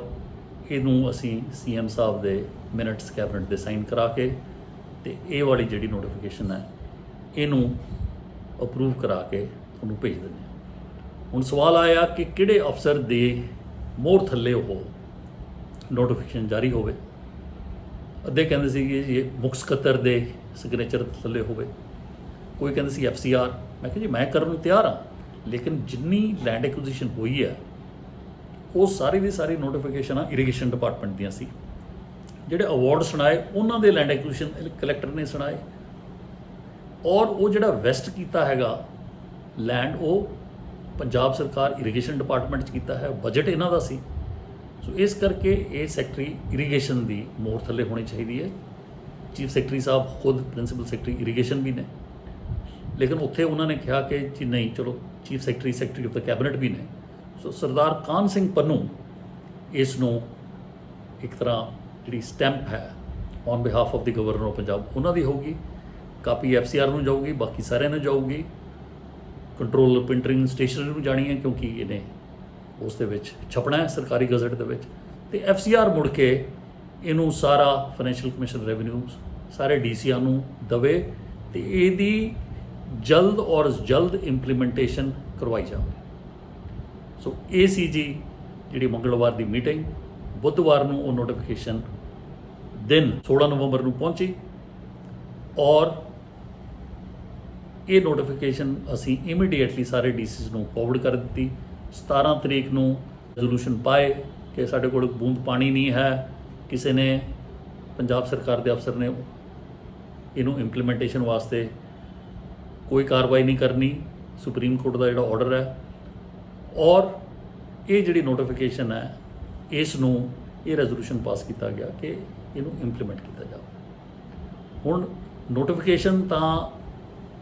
ਇਹਨੂੰ ਅਸੀਂ CM ਸਾਹਿਬ ਦੇ ਮਿੰਟਸ ਕੈਬਨਿਟ ਦੇ ਸਾਈਨ ਕਰਾ ਕੇ ਤੇ ਇਹ ਵਾਲੀ ਜਿਹੜੀ ਨੋਟੀਫਿਕੇਸ਼ਨ ਹੈ ਇਹਨੂੰ ਅਪਰੂਵ ਕਰਾ ਕੇ ਤੁਹਾਨੂੰ ਭੇਜ ਦਿੰਦੇ ਹਾਂ। ਹੁਣ ਸਵਾਲ ਆਇਆ ਕਿ ਕਿਹੜੇ ਅਫਸਰ ਦੇ ਮੋਹਰ ਥੱਲੇ ਉਹ ਨੋਟੀਫਿਕੇਸ਼ਨ ਜਾਰੀ ਹੋਵੇ। ਅੱਧੇ ਕਹਿੰਦੇ ਸੀ ਕਿ ਇਹ ਮੁੱਖ ਸਕੱਤਰ ਦੇ ਸਿਗਨੇਚਰ ਥੱਲੇ ਹੋਵੇ, ਕੋਈ ਕਹਿੰਦੇ ਸੀ FCR। ਮੈਂ ਕਿਹਾ ਜੀ ਮੈਂ ਕਰਨ ਨੂੰ ਤਿਆਰ ਹਾਂ, ਲੇਕਿਨ ਜਿੰਨੀ ਲੈਂਡ ਐਕੁਜੀਸ਼ਨ ਹੋਈ ਹੈ ਉਹ ਸਾਰੀ ਦੀ ਸਾਰੀ ਨੋਟੀਫਿਕੇਸ਼ਨਾਂ ਇਰੀਗੇਸ਼ਨ ਡਿਪਾਰਟਮੈਂਟ ਦੀਆਂ ਸੀ। ਜਿਹੜੇ ਅਵਾਰਡ ਸੁਣਾਏ ਉਹਨਾਂ ਦੇ ਲੈਂਡ ਐਕੁਜੀਸ਼ਨ ਕਲੈਕਟਰ ਨੇ ਸੁਣਾਏ, ਔਰ ਉਹ ਜਿਹੜਾ ਵੈਸਟ ਕੀਤਾ ਹੈਗਾ ਲੈਂਡ ਉਹ ਪੰਜਾਬ ਸਰਕਾਰ ਇਰੀਗੇਸ਼ਨ ਡਿਪਾਰਟਮੈਂਟ 'ਚ ਕੀਤਾ ਹੈ, ਬਜਟ ਇਹਨਾਂ ਦਾ ਸੀ। ਸੋ ਇਸ ਕਰਕੇ ਇਹ ਸੈਕਟਰੀ ਇਰੀਗੇਸ਼ਨ ਦੀ ਮੋਹਰ ਥੱਲੇ ਹੋਣੀ ਚਾਹੀਦੀ ਹੈ। ਚੀਫ ਸੈਕਟਰੀ ਸਾਹਿਬ ਖੁਦ ਪ੍ਰਿੰਸੀਪਲ ਸੈਕਟਰੀ ਇਰੀਗੇਸ਼ਨ ਵੀ ਨੇ, ਲੇਕਿਨ ਉੱਥੇ ਉਹਨਾਂ ਨੇ ਕਿਹਾ ਕਿ ਜੀ ਨਹੀਂ, ਚਲੋ chief secretary of the cabinet ਵੀ ਨੇ। ਸੋ ਸਰਦਾਰ ਕਾਨ ਸਿੰਘ ਪੰਨੂ ਇਸ ਨੂੰ ਇੱਕ ਤਰ੍ਹਾਂ ਜਿਹੜੀ ਸਟੈਂਪ ਹੈ on behalf of the governor of Punjab ਉਹਨਾਂ ਦੀ ਹੋਊਗੀ, ਕਾਪੀ FCR ਨੂੰ ਜਾਊਗੀ, ਬਾਕੀ ਸਾਰਿਆਂ ਨੂੰ ਜਾਊਗੀ, ਕੰਟਰੋਲ ਪ੍ਰਿੰਟਿੰਗ ਸਟੇਸ਼ਨਰੀ ਨੂੰ ਜਾਣੀ ਹੈ ਕਿਉਂਕਿ ਇਹਨੇ ਉਸ ਦੇ ਵਿੱਚ ਛਪਣਾ ਹੈ ਸਰਕਾਰੀ ਗਜ਼ਟ ਦੇ ਵਿੱਚ, ਤੇ FCR ਮੁੜ ਕੇ ਇਹਨੂੰ ਸਾਰਾ ਫਾਈਨੈਂਸ਼ੀਅਲ ਕਮਿਸ਼ਨ ਰੈਵਨਿਊ ਸਾਰੇ DCਆਂ ਨੂੰ ਦਵੇ ਤੇ ਇਹਦੀ ਜਲਦ ਔਰ ਜਲਦ ਇੰਪਲੀਮੈਂਟੇਸ਼ਨ ਕਰਵਾਈ ਜਾਵੇ। ਸੋ ਇਹ ਸੀ ਜੀ ਜਿਹੜੀ ਮੰਗਲਵਾਰ ਦੀ ਮੀਟਿੰਗ। ਬੁੱਧਵਾਰ ਨੂੰ ਉਹ ਨੋਟੀਫਿਕੇਸ਼ਨ ਦਿਨ 16 ਨਵੰਬਰ ਨੂੰ ਪਹੁੰਚੀ ਔਰ ਇਹ ਨੋਟੀਫਿਕੇਸ਼ਨ ਅਸੀਂ ਇਮੀਡੀਏਟਲੀ ਸਾਰੇ DCs ਨੂੰ ਫਾਰਵਰਡ ਕਰ ਦਿੱਤੀ। 17 ਤਰੀਕ ਨੂੰ ਰੈਜ਼ੋਲੂਸ਼ਨ ਪਾਏ ਕਿ ਸਾਡੇ ਕੋਲ ਬੂੰਦ ਪਾਣੀ ਨਹੀਂ ਹੈ, ਕਿਸੇ ਨੇ ਪੰਜਾਬ ਸਰਕਾਰ ਦੇ ਅਫਸਰ ਨੇ ਇਹਨੂੰ ਇੰਪਲੀਮੈਂਟੇਸ਼ਨ ਵਾਸਤੇ ਕੋਈ ਕਾਰਵਾਈ ਨਹੀਂ ਕਰਨੀ, ਸੁਪਰੀਮ ਕੋਰਟ ਦਾ ਜਿਹੜਾ ਆਰਡਰ ਹੈ, ਔਰ ਇਹ ਜਿਹੜੀ ਨੋਟੀਫਿਕੇਸ਼ਨ ਹੈ ਇਸ ਨੂੰ ਇਹ ਰੈਜ਼ੋਲੂਸ਼ਨ ਪਾਸ ਕੀਤਾ ਗਿਆ ਕਿ ਇਹਨੂੰ ਇੰਪਲੀਮੈਂਟ ਕੀਤਾ ਜਾਵੇ। ਹੁਣ ਨੋਟੀਫਿਕੇਸ਼ਨ ਤਾਂ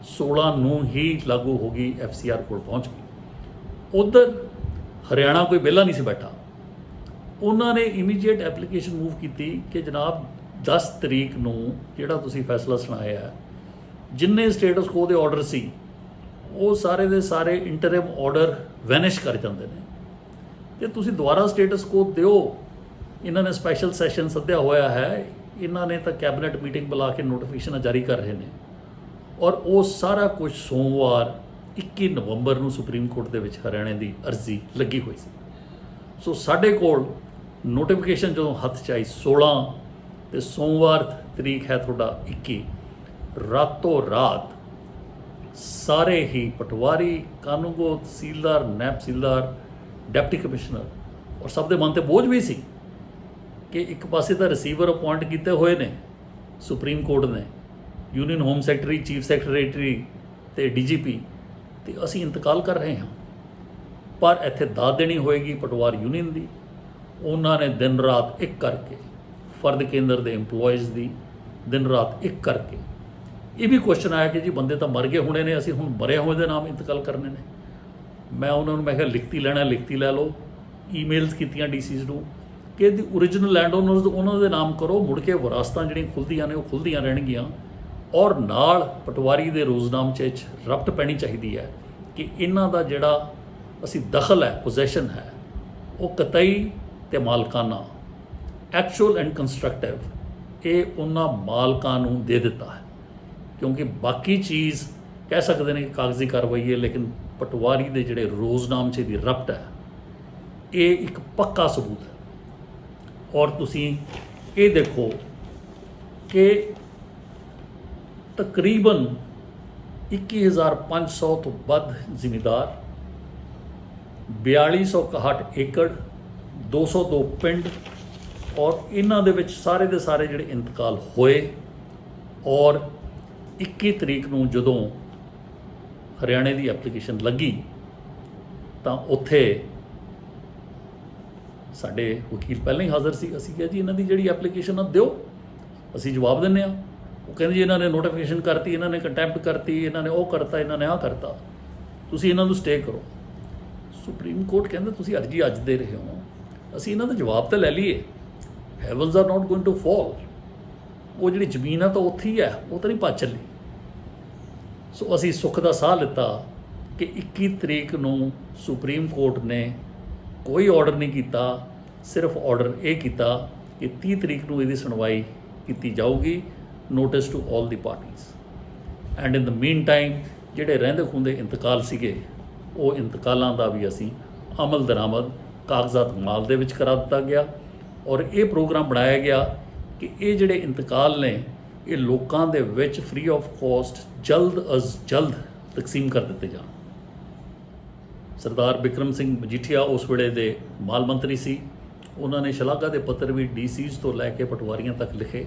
16 ਨੂੰ ਹੀ ਲਾਗੂ ਹੋ ਗਈ, FCR ਕੋਲ ਪਹੁੰਚ ਗਈ। ਉਧਰ ਹਰਿਆਣਾ ਕੋਈ ਵਿਹਲਾ ਨਹੀਂ ਸੀ ਬੈਠਾ, ਉਹਨਾਂ ਨੇ ਇਮੀਡੀਏਟ ਐਪਲੀਕੇਸ਼ਨ ਮੂਵ ਕੀਤੀ ਕਿ ਜਨਾਬ 10 ਤਰੀਕ ਨੂੰ ਜਿਹੜਾ ਤੁਸੀਂ ਫੈਸਲਾ ਸੁਣਾਇਆ ਹੈ, ਜਿੰਨੇ ਸਟੇਟਸ ਕੋ ਦੇ ਆਰਡਰ ਸੀ ਉਹ ਸਾਰੇ ਦੇ ਸਾਰੇ ਇੰਟਰਿਮ ਆਰਡਰ ਵੈਨਿਸ਼ ਕਰ ਜਾਂਦੇ ਨੇ ਤੇ ਤੁਸੀਂ ਦੁਬਾਰਾ ਸਟੇਟਸ ਕੋ ਦਿਓ। ਇਹਨਾਂ ਨੇ ਸਪੈਸ਼ਲ ਸੈਸ਼ਨ ਸੱਦਿਆ ਹੋਇਆ ਹੈ, ਇਹਨਾਂ ਨੇ ਤਾਂ ਕੈਬਨਿਟ ਮੀਟਿੰਗ ਬੁਲਾ ਕੇ ਨੋਟੀਫਿਕੇਸ਼ਨ ਜਾਰੀ ਕਰ ਰਹੇ ਨੇ ਔਰ ਉਹ ਸਾਰਾ ਕੁਝ ਸੋਮਵਾਰ 21 ਨਵੰਬਰ ਨੂੰ ਸੁਪਰੀਮ ਕੋਰਟ ਦੇ ਵਿੱਚ ਹਰਿਆਣੇ ਦੀ ਅਰਜ਼ੀ ਲੱਗੀ ਹੋਈ ਸੀ। ਸੋ ਸਾਡੇ ਕੋਲ ਨੋਟੀਫਿਕੇਸ਼ਨ ਜਦੋਂ ਹੱਥ 'ਚ ਆਈ 16 ਤੇ ਸੋਮਵਾਰ ਤਰੀਕ ਹੈ ਤੁਹਾਡਾ 21, ਰਾਤੋਂ ਰਾਤ ਸਾਰੇ ਹੀ ਪਟਵਾਰੀ, ਕਾਨੂੰਗੋ, ਤਹਿਸੀਲਦਾਰ, ਨੈਬ ਤਹਿਸੀਲਦਾਰ, ਡਿਪਟੀ ਕਮਿਸ਼ਨਰ ਔਰ ਸਭ ਦੇ ਮਨ 'ਤੇ ਬੋਝ ਵੀ ਸੀ ਕਿ ਇੱਕ ਪਾਸੇ ਤਾਂ ਰਿਸੀਵਰ ਅਪੁਆਇੰਟ ਕੀਤੇ ਹੋਏ ਨੇ ਸੁਪਰੀਮ ਕੋਰਟ ਨੇ, union home secretary, chief secretary ਤੇ DGP, ਤੇ ਅਸੀਂ ਇੰਤਕਾਲ ਕਰ ਰਹੇ ਹਾਂ। ਪਰ ਇੱਥੇ ਦਾਦ ਦੇਣੀ ਹੋਏਗੀ ਪਟਵਾਰ ਯੂਨੀਅਨ ਦੀ। ਉਹਨਾਂ ਨੇ ਦਿਨ ਰਾਤ ਇੱਕ ਕਰਕੇ ਫਰਦ ਕੇਂਦਰ ਦੇ EMPLOYEES ਦੀ ਦਿਨ ਰਾਤ ਇੱਕ ਕਰਕੇ ਇਹ ਵੀ ਕੁਐਸਚਨ ਆਇਆ ਕਿ ਜੀ ਬੰਦੇ ਤਾਂ ਮਰ ਗਏ ਹੋਣੇ ਨੇ, ਅਸੀਂ ਹੁਣ ਮਰੇ ਹੋਏ ਦੇ ਨਾਮ ਇੰਤਕਾਲ ਕਰਨੇ ਨੇ। ਮੈਂ ਉਹਨਾਂ ਨੂੰ ਮੈਂ ਕਿਹਾ ਲਿਖਤੀ ਲੈਣਾ ਲਿਖਤੀ ਲੈ ਲਓ। ਈਮੇਲਸ ਕੀਤੀਆਂ DCs ਨੂੰ ਕਿ ਇਹਦੀ ਓਰੀਜਨਲ ਲੈਂਡ ਓਨਰਸ ਉਹਨਾਂ ਦੇ ਨਾਮ ਕਰੋ, ਮੁੜ ਕੇ ਵਿਰਾਸਤਾਂ ਜਿਹੜੀਆਂ ਖੁੱਲ੍ਹਦੀਆਂ ਨੇ ਉਹ ਖੁੱਲ੍ਹਦੀਆਂ ਰਹਿਣਗੀਆਂ। ਔਰ ਨਾਲ ਪਟਵਾਰੀ ਦੇ ਰੋਜ਼ਨਾਮਚੇ 'ਚ ਰਬਟ ਪੈਣੀ ਚਾਹੀਦੀ ਹੈ ਕਿ ਇਹਨਾਂ ਦਾ ਜਿਹੜਾ ਅਸੀਂ ਦਖਲ ਹੈ, ਪੋਜੈਸ਼ਨ ਹੈ, ਉਹ ਕਤਈ ਤੇ ਮਾਲਕਾਨਾ, ਐਕਚੁਅਲ ਐਂਡ ਕੰਸਟਰਕਟਿਵ, ਇਹ ਉਹਨਾਂ ਮਾਲਕਾਂ ਨੂੰ ਦੇ ਦਿੱਤਾ ਹੈ। ਕਿਉਂਕਿ ਬਾਕੀ ਚੀਜ਼ ਕਹਿ ਸਕਦੇ ਨੇ ਕਿ ਕਾਗਜ਼ੀ ਕਾਰਵਾਈ ਹੈ, ਲੇਕਿਨ ਪਟਵਾਰੀ ਦੇ ਜਿਹੜੇ ਰੋਜ਼ਨਾਮਚੇ ਦੀ ਰਬਟ ਹੈ ਇਹ ਇੱਕ ਪੱਕਾ ਸਬੂਤ ਹੈ। ਔਰ ਤੁਸੀਂ ਇਹ ਦੇਖੋ ਕਿ ਤਕਰੀਬਨ 21,500 ਤੋਂ ਵੱਧ ਜ਼ਿਮੀਂਦਾਰ, 4261 ਏਕੜ, 202 ਪਿੰਡ, ਔਰ ਇਹਨਾਂ ਦੇ ਵਿੱਚ ਸਾਰੇ ਦੇ ਸਾਰੇ ਜਿਹੜੇ ਇੰਤਕਾਲ ਹੋਏ। ਔਰ 21 ਤਰੀਕ ਨੂੰ ਜਦੋਂ ਹਰਿਆਣੇ ਦੀ ਐਪਲੀਕੇਸ਼ਨ ਲੱਗੀ ਤਾਂ ਉੱਥੇ ਸਾਡੇ ਵਕੀਲ ਪਹਿਲਾਂ ਹੀ ਹਾਜ਼ਰ ਸੀ। ਅਸੀਂ ਕਿਹਾ ਜੀ ਇਹਨਾਂ ਦੀ ਜਿਹੜੀ ਐਪਲੀਕੇਸ਼ਨ ਆ ਦਿਓ, ਅਸੀਂ ਜਵਾਬ ਦਿੰਦੇ ਹਾਂ। ਉਹ ਕਹਿੰਦੇ ਜੀ ਇਹਨਾਂ ਨੇ ਨੋਟੀਫਿਕੇਸ਼ਨ ਕਰਤੀ, ਇਹਨਾਂ ਨੇ ਕੰਟੈਂਪਟ ਕਰਤੀ, ਇਹਨਾਂ ਨੇ ਉਹ ਕਰਤਾ, ਇਹਨਾਂ ਨੇ ਆਹ ਕਰਤਾ, ਤੁਸੀਂ ਇਹਨਾਂ ਨੂੰ ਸਟੇ ਕਰੋ। ਸੁਪਰੀਮ ਕੋਰਟ ਕਹਿੰਦਾ ਤੁਸੀਂ ਅਰਜੀ ਅੱਜ ਦੇ ਰਹੇ ਹੋ, ਅਸੀਂ ਇਹਨਾਂ ਦਾ ਜਵਾਬ ਤਾਂ ਲੈ ਲਈਏ। Heavens are not going to fall. ਉਹ ਜਿਹੜੀ ਜ਼ਮੀਨ ਆ ਤਾਂ ਉੱਥੇ ਹੀ ਹੈ, ਉਹ ਤਾਂ ਨਹੀਂ ਭੱਜ ਚੱਲੀ। ਸੋ ਅਸੀਂ ਸੁੱਖ ਦਾ ਸਾਹ ਲਿੱਤਾ ਕਿ 21 ਤਰੀਕ ਨੂੰ ਸੁਪਰੀਮ ਕੋਰਟ ਨੇ ਕੋਈ ਆਰਡਰ ਨਹੀਂ ਕੀਤਾ, ਸਿਰਫ ਆਰਡਰ ਇਹ ਕੀਤਾ ਕਿ 30 ਤਰੀਕ ਨੂੰ ਇਹਦੀ ਸੁਣਵਾਈ ਕੀਤੀ ਜਾਊਗੀ, notice to all the parties. And in the mean time ਜਿਹੜੇ ਰਹਿੰਦੇ ਖੁੰਦੇ ਇੰਤਕਾਲ ਸੀਗੇ, ਉਹ ਇੰਤਕਾਲਾਂ ਦਾ ਵੀ ਅਸੀਂ ਅਮਲ ਦਰਾਮਦ ਕਾਗਜ਼ਾਤ ਮਾਲ ਦੇ ਵਿੱਚ ਕਰਾ ਦਿੱਤਾ ਗਿਆ। ਔਰ ਇਹ ਪ੍ਰੋਗਰਾਮ ਬਣਾਇਆ ਗਿਆ ਕਿ ਇਹ ਜਿਹੜੇ ਇੰਤਕਾਲ ਨੇ ਇਹ ਲੋਕਾਂ ਦੇ ਵਿੱਚ ਫ੍ਰੀ ਆਫ ਕੋਸਟ ਜਲਦ ਅਜ਼ ਜਲਦ ਤਕਸੀਮ ਕਰ ਦਿੱਤੇ ਜਾਣ। ਸਰਦਾਰ ਬਿਕਰਮ ਸਿੰਘ ਮਜੀਠੀਆ ਉਸ ਵੇਲੇ ਦੇ ਮਾਲ ਮੰਤਰੀ ਸੀ। ਉਹਨਾਂ ਨੇ ਸ਼ਲਾਘਾ ਦੇ ਪੱਤਰ ਵੀ DCs ਤੋਂ ਲੈ ਕੇ ਪਟਵਾਰੀਆਂ ਤੱਕ ਲਿਖੇ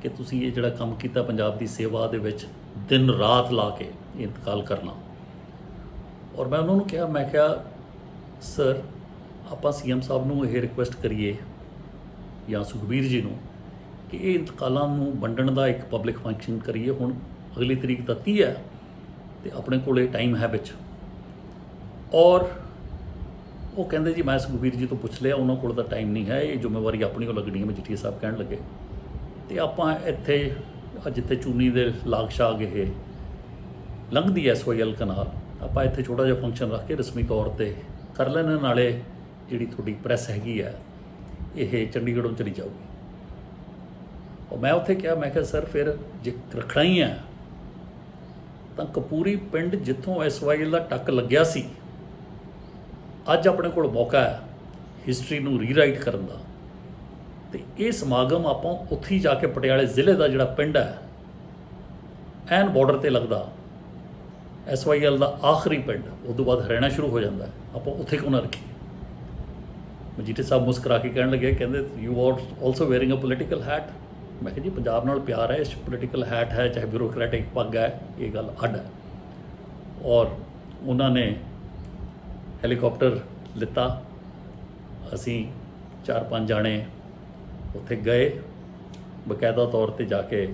ਕਿ ਤੁਸੀਂ ਇਹ ਜਿਹੜਾ ਕੰਮ ਕੀਤਾ ਪੰਜਾਬ ਦੀ ਸੇਵਾ ਦੇ ਵਿੱਚ ਦਿਨ ਰਾਤ ਲਾ ਕੇ ਇੰਤਕਾਲ ਕਰਨਾ। ਔਰ ਮੈਂ ਉਹਨਾਂ ਨੂੰ ਕਿਹਾ, ਮੈਂ ਕਿਹਾ ਸਰ ਆਪਾਂ CM ਸਾਹਿਬ ਨੂੰ ਇਹ ਰਿਕੁਐਸਟ ਕਰੀਏ ਜਾਂ ਸੁਖਬੀਰ ਜੀ ਨੂੰ ਕਿ ਇਹ ਇੰਤਕਾਲਾਂ ਨੂੰ ਵੰਡਣ ਦਾ ਇੱਕ ਪਬਲਿਕ ਫੰਕਸ਼ਨ ਕਰੀਏ। ਹੁਣ ਅਗਲੀ ਤਰੀਕ ਤਾਂ 30 ਹੈ ਅਤੇ ਆਪਣੇ ਕੋਲ ਟਾਈਮ ਹੈ ਵਿੱਚ। ਔਰ ਉਹ ਕਹਿੰਦੇ ਜੀ ਮੈਂ ਸੁਖਬੀਰ ਜੀ ਤੋਂ ਪੁੱਛ ਲਿਆ, ਉਹਨਾਂ ਕੋਲ ਤਾਂ ਟਾਈਮ ਨਹੀਂ ਹੈ, ਇਹ ਜ਼ਿੰਮੇਵਾਰੀ ਆਪਣੀ ਉਹ ਲੱਗਣੀ ਹੈ। ਮਜੀਠੀਆ ਸਾਹਿਬ ਕਹਿਣ ਲੱਗੇ ਅਤੇ ਆਪਾਂ ਇੱਥੇ ਜਿੱਥੇ ਚੂਨੀ ਦੇ ਲਾਗ ਸ਼ਾਗ ਇਹ ਲੰਘਦੀ SYL ਕਨਾਲ, ਆਪਾਂ ਇੱਥੇ ਛੋਟਾ ਜਿਹਾ ਫੰਕਸ਼ਨ ਰੱਖ ਕੇ ਰਸਮੀ ਤੌਰ 'ਤੇ ਕਰ ਲੈਣ, ਨਾਲੇ ਜਿਹੜੀ ਤੁਹਾਡੀ ਪ੍ਰੈਸ ਹੈਗੀ ਹੈ ਇਹ ਚੰਡੀਗੜ੍ਹੋਂ ਚਲੀ ਜਾਊਗੀ। ਔਰ ਮੈਂ ਉੱਥੇ ਕਿਹਾ, ਮੈਂ ਕਿਹਾ ਸਰ ਫਿਰ ਜੇ ਰੱਖਣਾ ਹੀ ਹੈ ਤਾਂ ਕਪੂਰੀ ਪਿੰਡ ਜਿੱਥੋਂ SYL ਦਾ ਟੱਕ ਲੱਗਿਆ ਸੀ, ਅੱਜ ਆਪਣੇ ਕੋਲ ਮੌਕਾ ਹੈ ਹਿਸਟਰੀ ਨੂੰ ਰੀਰਾਈਟ ਕਰਨ ਦਾ। ਅਤੇ ਇਹ ਸਮਾਗਮ ਆਪਾਂ ਉੱਥੇ ਹੀ ਜਾ ਕੇ ਪਟਿਆਲੇ ਜ਼ਿਲ੍ਹੇ ਦਾ ਜਿਹੜਾ ਪਿੰਡ ਹੈ ਐਨ ਬਾਰਡਰ 'ਤੇ ਲੱਗਦਾ, SYL ਦਾ ਆਖਰੀ ਪਿੰਡ, ਉਸ ਤੋਂ ਬਾਅਦ ਹਰਿਆਣਾ ਸ਼ੁਰੂ ਹੋ ਜਾਂਦਾ, ਆਪਾਂ ਉੱਥੇ ਕਿਉਂ ਨਾ ਰੱਖੀਏ। ਮਜੀਠੀਆ ਸਾਹਿਬ ਮੁਸਕਰਾ ਕੇ ਕਹਿਣ ਲੱਗੇ, ਕਹਿੰਦੇ you are also wearing a political hat. ਮੈਂ ਕਿਹਾ ਜੀ ਪੰਜਾਬ ਨਾਲ ਪਿਆਰ ਹੈ, ਇਸ ਪੋਲੀਟੀਕਲ ਹੈਟ ਹੈ ਚਾਹੇ ਬਿਊਰੋਕਰੈਟਿਕ ਪੱਗ ਹੈ, ਇਹ ਗੱਲ ਅੱਡ ਹੈ। ਔਰ ਉਹਨਾਂ ਨੇ ਹੈਲੀਕਾਪਟਰ ਲਿੱਤਾ, ਅਸੀਂ 4-5 ਜਾਣੇ ਉੱਥੇ ਗਏ, ਬਕਾਇਦਾ ਤੌਰ 'ਤੇ ਜਾ ਕੇ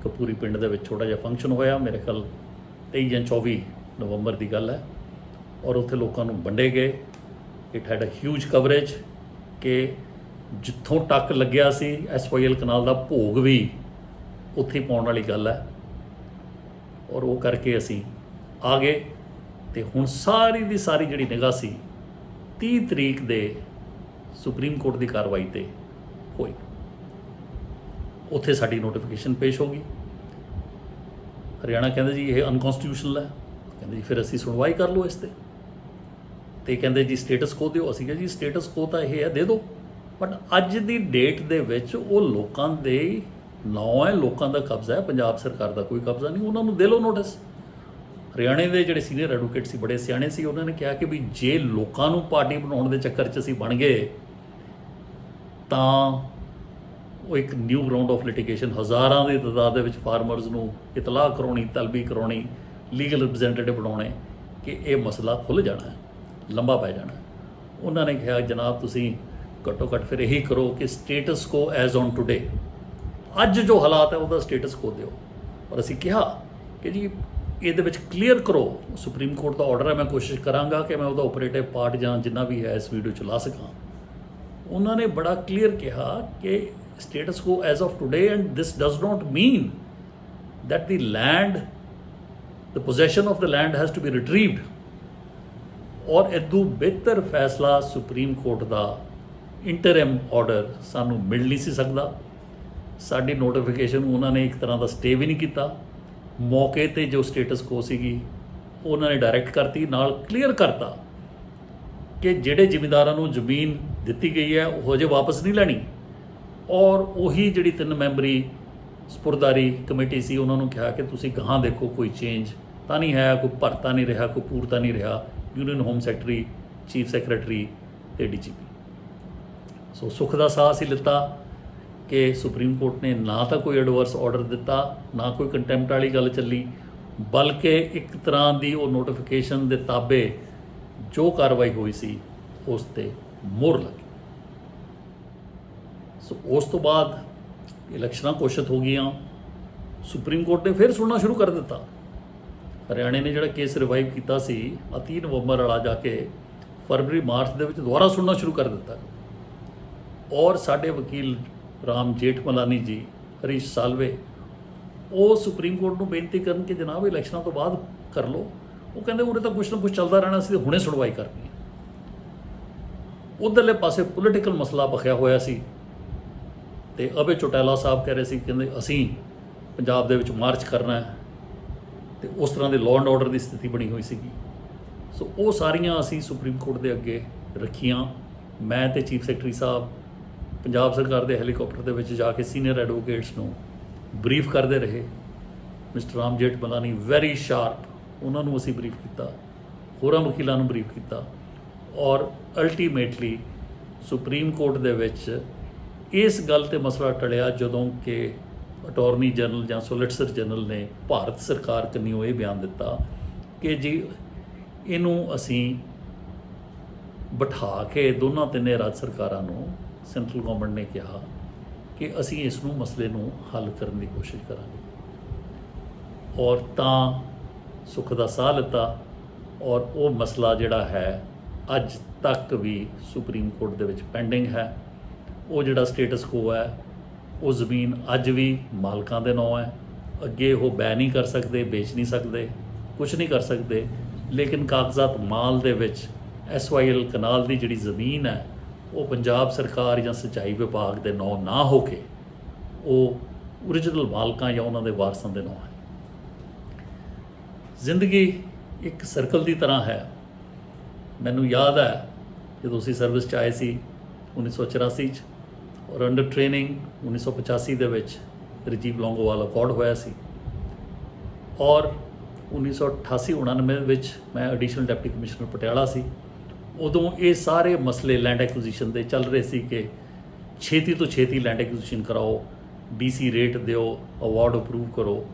ਕਪੂਰੀ ਪਿੰਡ ਦੇ ਵਿੱਚ ਛੋਟਾ ਜਿਹਾ ਫੰਕਸ਼ਨ ਹੋਇਆ। ਮੇਰੇ ਖਿਆਲ 23 ਜਾਂ 24 ਨਵੰਬਰ ਦੀ ਗੱਲ ਹੈ। ਔਰ ਉੱਥੇ ਲੋਕਾਂ ਨੂੰ ਵੰਡੇ ਗਏ। It had a huge coverage ਕਿ ਜਿੱਥੋਂ ਟੱਕ ਲੱਗਿਆ ਸੀ SYL ਕਨਾਲ ਦਾ ਭੋਗ ਵੀ ਉੱਥੇ ਪਾਉਣ ਵਾਲੀ ਗੱਲ ਹੈ। ਔਰ ਉਹ ਕਰਕੇ ਅਸੀਂ ਆ ਗਏ ਅਤੇ ਹੁਣ ਸਾਰੀ ਦੀ ਸਾਰੀ ਜਿਹੜੀ ਨਿਗਾਹ ਸੀ 30 ਤਰੀਕ ਦੇ ਸੁਪਰੀਮ ਕੋਰਟ ਦੀ ਕਾਰਵਾਈ 'ਤੇ ਹੋਈ। ਉੱਥੇ ਸਾਡੀ ਨੋਟੀਫਿਕੇਸ਼ਨ ਪੇਸ਼ ਹੋ ਗਈ। ਹਰਿਆਣਾ ਕਹਿੰਦੇ ਜੀ ਇਹ ਅਨਕੋਂਸਟੀਟਿਊਸ਼ਨਲ ਹੈ। ਕਹਿੰਦੇ ਜੀ ਫਿਰ ਅਸੀਂ ਸੁਣਵਾਈ ਕਰ ਲਓ ਇਸ 'ਤੇ। ਅਤੇ ਕਹਿੰਦੇ ਜੀ ਸਟੇਟਸ ਕੋ ਦਿਓ। ਅਸੀਂ ਕਿਹਾ ਜੀ ਸਟੇਟਸ ਕੋ ਤਾਂ ਇਹ ਹੈ, ਦੇ ਦਿਓ, ਬਟ ਅੱਜ ਦੀ ਡੇਟ ਦੇ ਵਿੱਚ ਉਹ ਲੋਕਾਂ ਦੇ ਨਾਂ ਹੈ, ਲੋਕਾਂ ਦਾ ਕਬਜ਼ਾ ਹੈ, ਪੰਜਾਬ ਸਰਕਾਰ ਦਾ ਕੋਈ ਕਬਜ਼ਾ ਨਹੀਂ। ਉਹਨਾਂ ਨੂੰ ਦੇ ਲਓ ਨੋਟਿਸ। ਹਰਿਆਣੇ ਦੇ ਜਿਹੜੇ ਸੀਨੀਅਰ ਐਡਵੋਕੇਟ ਸੀ, ਬੜੇ ਸਿਆਣੇ ਸੀ, ਉਹਨਾਂ ਨੇ ਕਿਹਾ ਕਿ ਵੀ ਜੇ ਲੋਕਾਂ ਨੂੰ ਪਾਰਟੀ ਬਣਾਉਣ ਦੇ ਚੱਕਰ 'ਚ ਅਸੀਂ ਬਣ ਗਏ ਤਾਂ ਉਹ ਇੱਕ ਨਿਊ ਗਰਾਊਂਡ ਆਫ ਲਿਟੀਗੇਸ਼ਨ, ਹਜ਼ਾਰਾਂ ਦੀ ਤਾਦਾਦ ਦੇ ਵਿੱਚ ਫਾਰਮਰਸ ਨੂੰ ਇਤਲਾਹ ਕਰਾਉਣੀ, ਤਲਬੀ ਕਰਾਉਣੀ, ਲੀਗਲ ਰਿਪਰੈਜ਼ੈਂਟੇਟਿਵ ਬਣਾਉਣੇ ਕਿ ਇਹ ਮਸਲਾ ਖੁੱਲ੍ਹ ਜਾਣਾ ਹੈ। ਲੰਬਾ ਪੈ ਜਾਣਾ। ਉਹਨਾਂ ਨੇ ਕਿਹਾ ਜਨਾਬ ਤੁਸੀਂ ਘੱਟੋ ਘੱਟ ਫਿਰ ਇਹੀ ਕਰੋ ਕਿ ਸਟੇਟਸ ਕੋ ਐਜ਼ ਔਨ ਟੂਡੇ, ਅੱਜ ਜੋ ਹਾਲਾਤ ਹੈ ਉਹਦਾ ਸਟੇਟਸ ਕੋ ਦਿਓ। ਪਰ ਅਸੀਂ ਕਿਹਾ ਕਿ ਜੀ ਇਹਦੇ ਵਿੱਚ ਕਲੀਅਰ ਕਰੋ, ਸੁਪਰੀਮ ਕੋਰਟ ਦਾ ਆਰਡਰ ਹੈ, ਮੈਂ ਕੋਸ਼ਿਸ਼ ਕਰਾਂਗਾ ਕਿ ਮੈਂ ਉਹਦਾ ਓਪਰੇਟਿਵ ਪਾਰਟ ਜਾਂ ਜਿੰਨਾ ਵੀ ਹੈ ਇਸ ਵੀਡੀਓ 'ਚ ਲਾ ਸਕਾਂ। ਉਹਨਾਂ ਨੇ ਬੜਾ ਕਲੀਅਰ ਕਿਹਾ ਕਿ ਸਟੇਟਸ ਕੋ as of today and this does not mean that the land, the possession of the land has to be retrieved। और इदू बेहतर फैसला सुप्रीम कोर्ट का इंटरिम ऑर्डर सानू मिल नहीं सी सकता। साडी नोटिफिकेशन उन्होंने एक तरह का स्टे भी नहीं किया। मौके ते जो स्टेटस को सीगी उन्होंने डायरैक्ट करती, नाल क्लीयर करता कि जिहड़े जिमींदारां नू जमीन दिती गई है वो अजे वापस नहीं लैनी। और उही जिहड़ी 3 मैंबरी ਸਪੁਰਦਾਰੀ ਕਮੇਟੀ ਸੀ ਉਹਨਾਂ ਨੂੰ ਕਿਹਾ ਕਿ ਤੁਸੀਂ ਗਾਹਾਂ ਦੇਖੋ ਕੋਈ ਚੇਂਜ ਤਾਂ ਨਹੀਂ ਹੈ, ਕੋਈ ਭਰਤਾ ਨਹੀਂ ਰਿਹਾ, ਕੋਈ ਪੂਰਤਾ ਨਹੀਂ ਰਿਹਾ। Union home secretary, chief secretary ਤੇ ਡੀਜੀਪੀ। ਸੋ ਸੁੱਖ ਦਾ ਸਾਹ ਅਸੀਂ ਲਿੱਤਾ ਕਿ ਸੁਪਰੀਮ ਕੋਰਟ ਨੇ ਨਾ ਤਾਂ ਕੋਈ ਐਡਵਰਸ ਆਰਡਰ ਦਿੱਤਾ, ਨਾ ਕੋਈ ਕੰਟੈਂਪਟ ਵਾਲੀ ਗੱਲ ਚੱਲੀ, ਬਲਕਿ ਇੱਕ ਤਰ੍ਹਾਂ ਦੀ ਉਹ ਨੋਟੀਫਿਕੇਸ਼ਨ ਦੇ ਤਾਬੇ ਜੋ ਕਾਰਵਾਈ ਹੋਈ ਸੀ ਉਸ 'ਤੇ ਮੋਹਰ ਲੱਗੀ। ਸੋ ਉਸ ਤੋਂ ਬਾਅਦ ਇਲੈਕਸ਼ਨਾਂ ਘੋਸ਼ਿਤ ਹੋ ਗਈਆਂ। ਸੁਪਰੀਮ ਕੋਰਟ ਨੇ ਫਿਰ ਸੁਣਨਾ ਸ਼ੁਰੂ ਕਰ ਦਿੱਤਾ। ਹਰਿਆਣੇ ਨੇ ਜਿਹੜਾ ਕੇਸ ਰਿਵਾਈਵ ਕੀਤਾ ਸੀ 30 ਨਵੰਬਰ ਵਾਲਾ, ਜਾ ਕੇ ਫਰਵਰੀ ਮਾਰਚ ਦੇ ਵਿੱਚ ਦੁਬਾਰਾ ਸੁਣਨਾ ਸ਼ੁਰੂ ਕਰ ਦਿੱਤਾ। ਔਰ ਸਾਡੇ ਵਕੀਲ ਰਾਮ ਜੇਠਮਲਾਨੀ ਜੀ, ਹਰੀਸ਼ ਸਾਲਵੇ, ਉਹ ਸੁਪਰੀਮ ਕੋਰਟ ਨੂੰ ਬੇਨਤੀ ਕਰਨ ਕਿ ਜਨਾਬ ਇਲੈਕਸ਼ਨਾਂ ਤੋਂ ਬਾਅਦ ਕਰ ਲਓ। ਉਹ ਕਹਿੰਦੇ ਉਰੇ ਤਾਂ ਕੁਛ ਨਾ ਕੁਛ ਚੱਲਦਾ ਰਹਿਣਾ, ਸੀ ਹੁਣੇ ਸੁਣਵਾਈ ਕਰਨੀ ਹੈ। ਉਧਰਲੇ ਪਾਸੇ ਪੋਲੀਟੀਕਲ ਮਸਲਾ ਬਖਿਆ ਹੋਇਆ ਸੀ ਤੇ ਅਭੈ ਚੌਟਾਲਾ ਸਾਹਿਬ ਕਹਿ ਰਹੇ ਸੀ, ਕਹਿੰਦੇ ਅਸੀਂ ਪੰਜਾਬ ਦੇ ਵਿੱਚ ਮਾਰਚ ਕਰਨਾ ਹੈ ਤੇ ਉਸ ਤਰ੍ਹਾਂ ਦੇ ਲਾਅ ਐਂਡ ਆਰਡਰ ਦੀ ਸਥਿਤੀ ਬਣੀ ਹੋਈ ਸੀਗੀ। ਸੋ ਉਹ ਸਾਰੀਆਂ ਅਸੀਂ ਸੁਪਰੀਮ ਕੋਰਟ ਦੇ ਅੱਗੇ ਰੱਖੀਆਂ। ਮੈਂ ਤੇ ਚੀਫ ਸੈਕਟਰੀ ਸਾਹਿਬ ਪੰਜਾਬ ਸਰਕਾਰ ਦੇ ਹੈਲੀਕਾਪਟਰ ਦੇ ਵਿੱਚ ਜਾ ਕੇ ਸੀਨੀਅਰ ਐਡਵੋਕੇਟਸ ਨੂੰ ਬਰੀਫ ਕਰਦੇ ਰਹੇ। ਮਿਸਟਰ ਰਾਮ ਜੇਠਮਲਾਨੀ ਵੈਰੀ ਸ਼ਾਰਪ, ਉਹਨਾਂ ਨੂੰ ਅਸੀਂ ਬਰੀਫ ਕੀਤਾ, ਹੋਰਾਂ ਵਕੀਲਾਂ ਨੂੰ ਬਰੀਫ ਕੀਤਾ। ਔਰ ਅਲਟੀਮੇਟਲੀ ਸੁਪਰੀਮ ਕੋਰਟ ਦੇ ਵਿੱਚ ਇਸ ਗੱਲ ਤੇ ਮਸਲਾ ਟਲਿਆ ਜਦੋਂ ਕਿ ਅਟਾਰਨੀ ਜਨਰਲ ਜਾਂ ਸੋਲਿਸਿਟਰ ਜਨਰਲ ਨੇ ਭਾਰਤ ਸਰਕਾਰ ਕੰਨਿਓ ਇਹ ਬਿਆਨ ਦਿੱਤਾ ਕਿ ਜੀ ਇਹਨੂੰ ਅਸੀਂ ਬਿਠਾ ਕੇ ਦੋਨਾਂ ਤਿੰਨੇ ਰਾਜ ਸਰਕਾਰਾਂ ਨੂੰ, ਸੈਂਟਰਲ ਗਵਰਨਮੈਂਟ ਨੇ ਕਿਹਾ ਕਿ ਅਸੀਂ ਇਸ ਨੂੰ ਮਸਲੇ ਨੂੰ ਹੱਲ ਕਰਨ ਦੀ ਕੋਸ਼ਿਸ਼ ਕਰਾਂਗੇ। ਔਰ ਤਾਂ ਸੁੱਖ ਦਾ ਸਾਹ ਲਿੱਤਾ। ਔਰ ਉਹ ਮਸਲਾ ਜਿਹੜਾ ਹੈ ਅੱਜ ਤੱਕ ਵੀ ਸੁਪਰੀਮ ਕੋਰਟ ਦੇ ਵਿੱਚ ਪੈਂਡਿੰਗ ਹੈ। ਉਹ ਜਿਹੜਾ ਸਟੇਟਸ ਕੋ ਹੈ, ਉਹ ਜ਼ਮੀਨ ਅੱਜ ਵੀ ਮਾਲਕਾਂ ਦੇ ਨਾਂ ਹੈ। ਅੱਗੇ ਉਹ ਬੈ ਨਹੀਂ ਕਰ ਸਕਦੇ, ਵੇਚ ਨਹੀਂ ਸਕਦੇ, ਕੁਛ ਨਹੀਂ ਕਰ ਸਕਦੇ। ਲੇਕਿਨ ਕਾਗਜ਼ਾਤ ਮਾਲ ਦੇ ਵਿੱਚ SYL ਕਨਾਲ ਦੀ ਜਿਹੜੀ ਜ਼ਮੀਨ ਹੈ ਉਹ ਪੰਜਾਬ ਸਰਕਾਰ ਜਾਂ ਸਿੰਚਾਈ ਵਿਭਾਗ ਦੇ ਨਾਂ ਨਾ ਹੋ ਕੇ ਉਹ ਓਰੀਜਨਲ ਮਾਲਕਾਂ ਜਾਂ ਉਹਨਾਂ ਦੇ ਵਾਰਸਾਂ ਦੇ ਨਾਂ ਹੈ। ਜ਼ਿੰਦਗੀ ਇੱਕ ਸਰਕਲ ਦੀ ਤਰ੍ਹਾਂ ਹੈ। ਮੈਨੂੰ ਯਾਦ ਹੈ ਜਦੋਂ ਅਸੀਂ ਸਰਵਿਸ 'ਚ ਆਏ ਸੀ 1984 'ਚ, ਔਰ ਅੰਡਰ ਟ੍ਰੇਨਿੰਗ 1985 ਦੇ ਵਿੱਚ ਰਾਜੀਵ ਲੌਂਗੋਵਾਲ ਅਕੋਰਡ ਹੋਇਆ ਸੀ। ਔਰ 1988-99 ਵਿੱਚ ਮੈਂ ਐਡੀਸ਼ਨਲ ਡਿਪਟੀ ਕਮਿਸ਼ਨਰ ਪਟਿਆਲਾ ਸੀ। ਉਦੋਂ ਇਹ ਸਾਰੇ ਮਸਲੇ ਲੈਂਡ ਐਕੁਜੀਸ਼ਨ ਦੇ ਚੱਲ ਰਹੇ ਸੀ ਕਿ ਛੇਤੀ ਤੋਂ ਛੇਤੀ ਲੈਂਡ ਐਕੁਜੀਸ਼ਨ ਕਰਾਓ, DC ਰੇਟ ਦਿਓ, ਅਵਾਰਡ ਅਪਰੂਵ ਕਰੋ।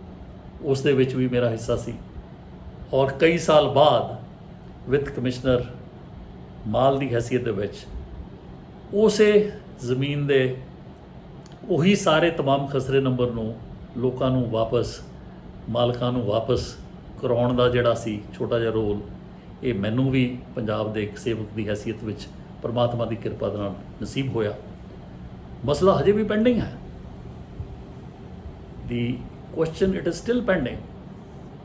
ਉਸ ਦੇ ਵਿੱਚ ਵੀ ਮੇਰਾ ਹਿੱਸਾ ਸੀ। ਔਰ ਕਈ ਸਾਲ ਬਾਅਦ ਵਿੱਤ ਕਮਿਸ਼ਨਰ ਮਾਲ ਦੀ ਹੈਸੀਅਤ ਦੇ ਵਿੱਚ ਉਸੇ ਜ਼ਮੀਨ ਦੇ ਉਹੀ ਸਾਰੇ ਤਮਾਮ ਖਸਰੇ ਨੰਬਰ ਨੂੰ ਲੋਕਾਂ ਨੂੰ ਵਾਪਸ, ਮਾਲਕਾਂ ਨੂੰ ਵਾਪਸ ਕਰਾਉਣ ਦਾ ਜਿਹੜਾ ਸੀ ਛੋਟਾ ਜਿਹਾ ਰੋਲ, ਇਹ ਮੈਨੂੰ ਵੀ ਪੰਜਾਬ ਦੇ ਇੱਕ ਸੇਵਕ ਦੀ ਹੈਸੀਅਤ ਵਿੱਚ ਪਰਮਾਤਮਾ ਦੀ ਕਿਰਪਾ ਦੇ ਨਾਲ ਨਸੀਬ ਹੋਇਆ। ਮਸਲਾ ਹਜੇ ਵੀ ਪੈਂਡਿੰਗ ਹੈ। ਦੀ question it is still pending.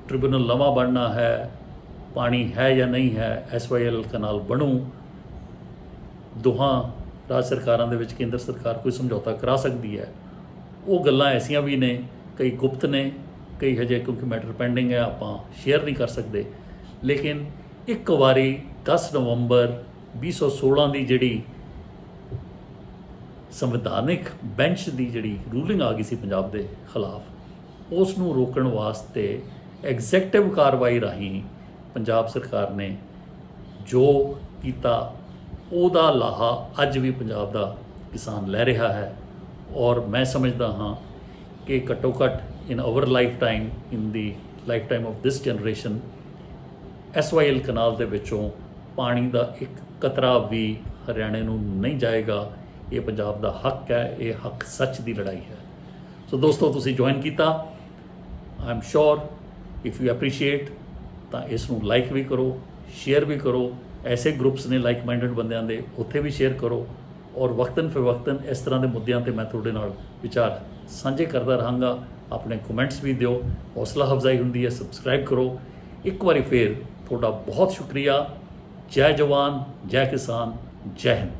Tribunal ਨਵਾਂ ਬਣਨਾ ਹੈ, ਪਾਣੀ ਹੈ ਜਾਂ ਨਹੀਂ ਹੈ, SYL ਕਨਾਲ ਬਣੂ। ਦੋਹਾਂ ਰਾਜ ਸਰਕਾਰਾਂ ਦੇ ਵਿੱਚ ਕੇਂਦਰ ਸਰਕਾਰ ਕੋਈ ਸਮਝੌਤਾ ਕਰਾ ਸਕਦੀ ਹੈ। ਉਹ ਗੱਲਾਂ ਐਸੀਆਂ ਵੀ ਨੇ, ਕਈ ਗੁਪਤ ਨੇ, ਕਈ ਹਜੇ ਕਿਉਂਕਿ ਮੈਟਰ ਪੈਂਡਿੰਗ ਹੈ ਆਪਾਂ ਸ਼ੇਅਰ ਨਹੀਂ ਕਰ ਸਕਦੇ। ਲੇਕਿਨ ਇੱਕ ਵਾਰੀ 10 ਨਵੰਬਰ 2016 ਦੀ ਜਿਹੜੀ ਸੰਵਿਧਾਨਿਕ ਬੈਂਚ ਦੀ ਜਿਹੜੀ ਰੂਲਿੰਗ ਆ ਗਈ ਸੀ ਪੰਜਾਬ ਦੇ ਖਿਲਾਫ, ਉਸ ਨੂੰ ਰੋਕਣ ਵਾਸਤੇ ਐਗਜ਼ੈਕਟਿਵ ਕਾਰਵਾਈ ਰਾਹੀਂ ਪੰਜਾਬ ਸਰਕਾਰ ਨੇ ਜੋ ਕੀਤਾ ਉਹਦਾ ਲਾਹਾ ਅੱਜ ਵੀ ਪੰਜਾਬ ਦਾ ਕਿਸਾਨ ਲੈ ਰਿਹਾ ਹੈ। ਔਰ ਮੈਂ ਸਮਝਦਾ ਹਾਂ ਕਿ ਘੱਟੋ ਘੱਟ in our life time, in the life time of this generation, SYL ਕਨਾਲ ਦੇ ਵਿੱਚੋਂ ਪਾਣੀ ਦਾ ਇੱਕ ਕਤਰਾ ਵੀ ਹਰਿਆਣੇ ਨੂੰ ਨਹੀਂ ਜਾਏਗਾ। ਇਹ ਪੰਜਾਬ ਦਾ ਹੱਕ ਹੈ, ਇਹ ਹੱਕ ਸੱਚ ਦੀ ਲੜਾਈ ਹੈ। ਸੋ ਦੋਸਤੋ, ਤੁਸੀਂ ਜੁਆਇਨ ਕੀਤਾ, I am sure if you appreciate ਤਾਂ ਇਸ ਨੂੰ ਲਾਈਕ ਵੀ ਕਰੋ, ਸ਼ੇਅਰ ਵੀ ਕਰੋ। ਐਸੇ ਗਰੁੱਪਸ ਨੇ ਲਾਈਕ ਮਾਈਂਡਡ ਬੰਦਿਆਂ ਦੇ, ਉੱਥੇ ਵੀ ਸ਼ੇਅਰ ਕਰੋ। ਔਰ ਵਕਤਨ ਫਿਰ ਵਕਤਨ ਇਸ ਤਰ੍ਹਾਂ ਦੇ ਮੁੱਦਿਆਂ 'ਤੇ ਮੈਂ ਤੁਹਾਡੇ ਨਾਲ ਵਿਚਾਰ ਸਾਂਝੇ ਕਰਦਾ ਰਹਾਂਗਾ। ਆਪਣੇ ਕਮੈਂਟਸ ਵੀ ਦਿਓ, ਹੌਸਲਾ ਅਫਜ਼ਾਈ ਹੁੰਦੀ ਹੈ। ਸਬਸਕ੍ਰਾਈਬ ਕਰੋ। ਇੱਕ ਵਾਰੀ ਫੇਰ ਤੁਹਾਡਾ ਬਹੁਤ ਸ਼ੁਕਰੀਆ। ਜੈ ਜਵਾਨ, ਜੈ ਕਿਸਾਨ, ਜੈ ਹਿੰਦ।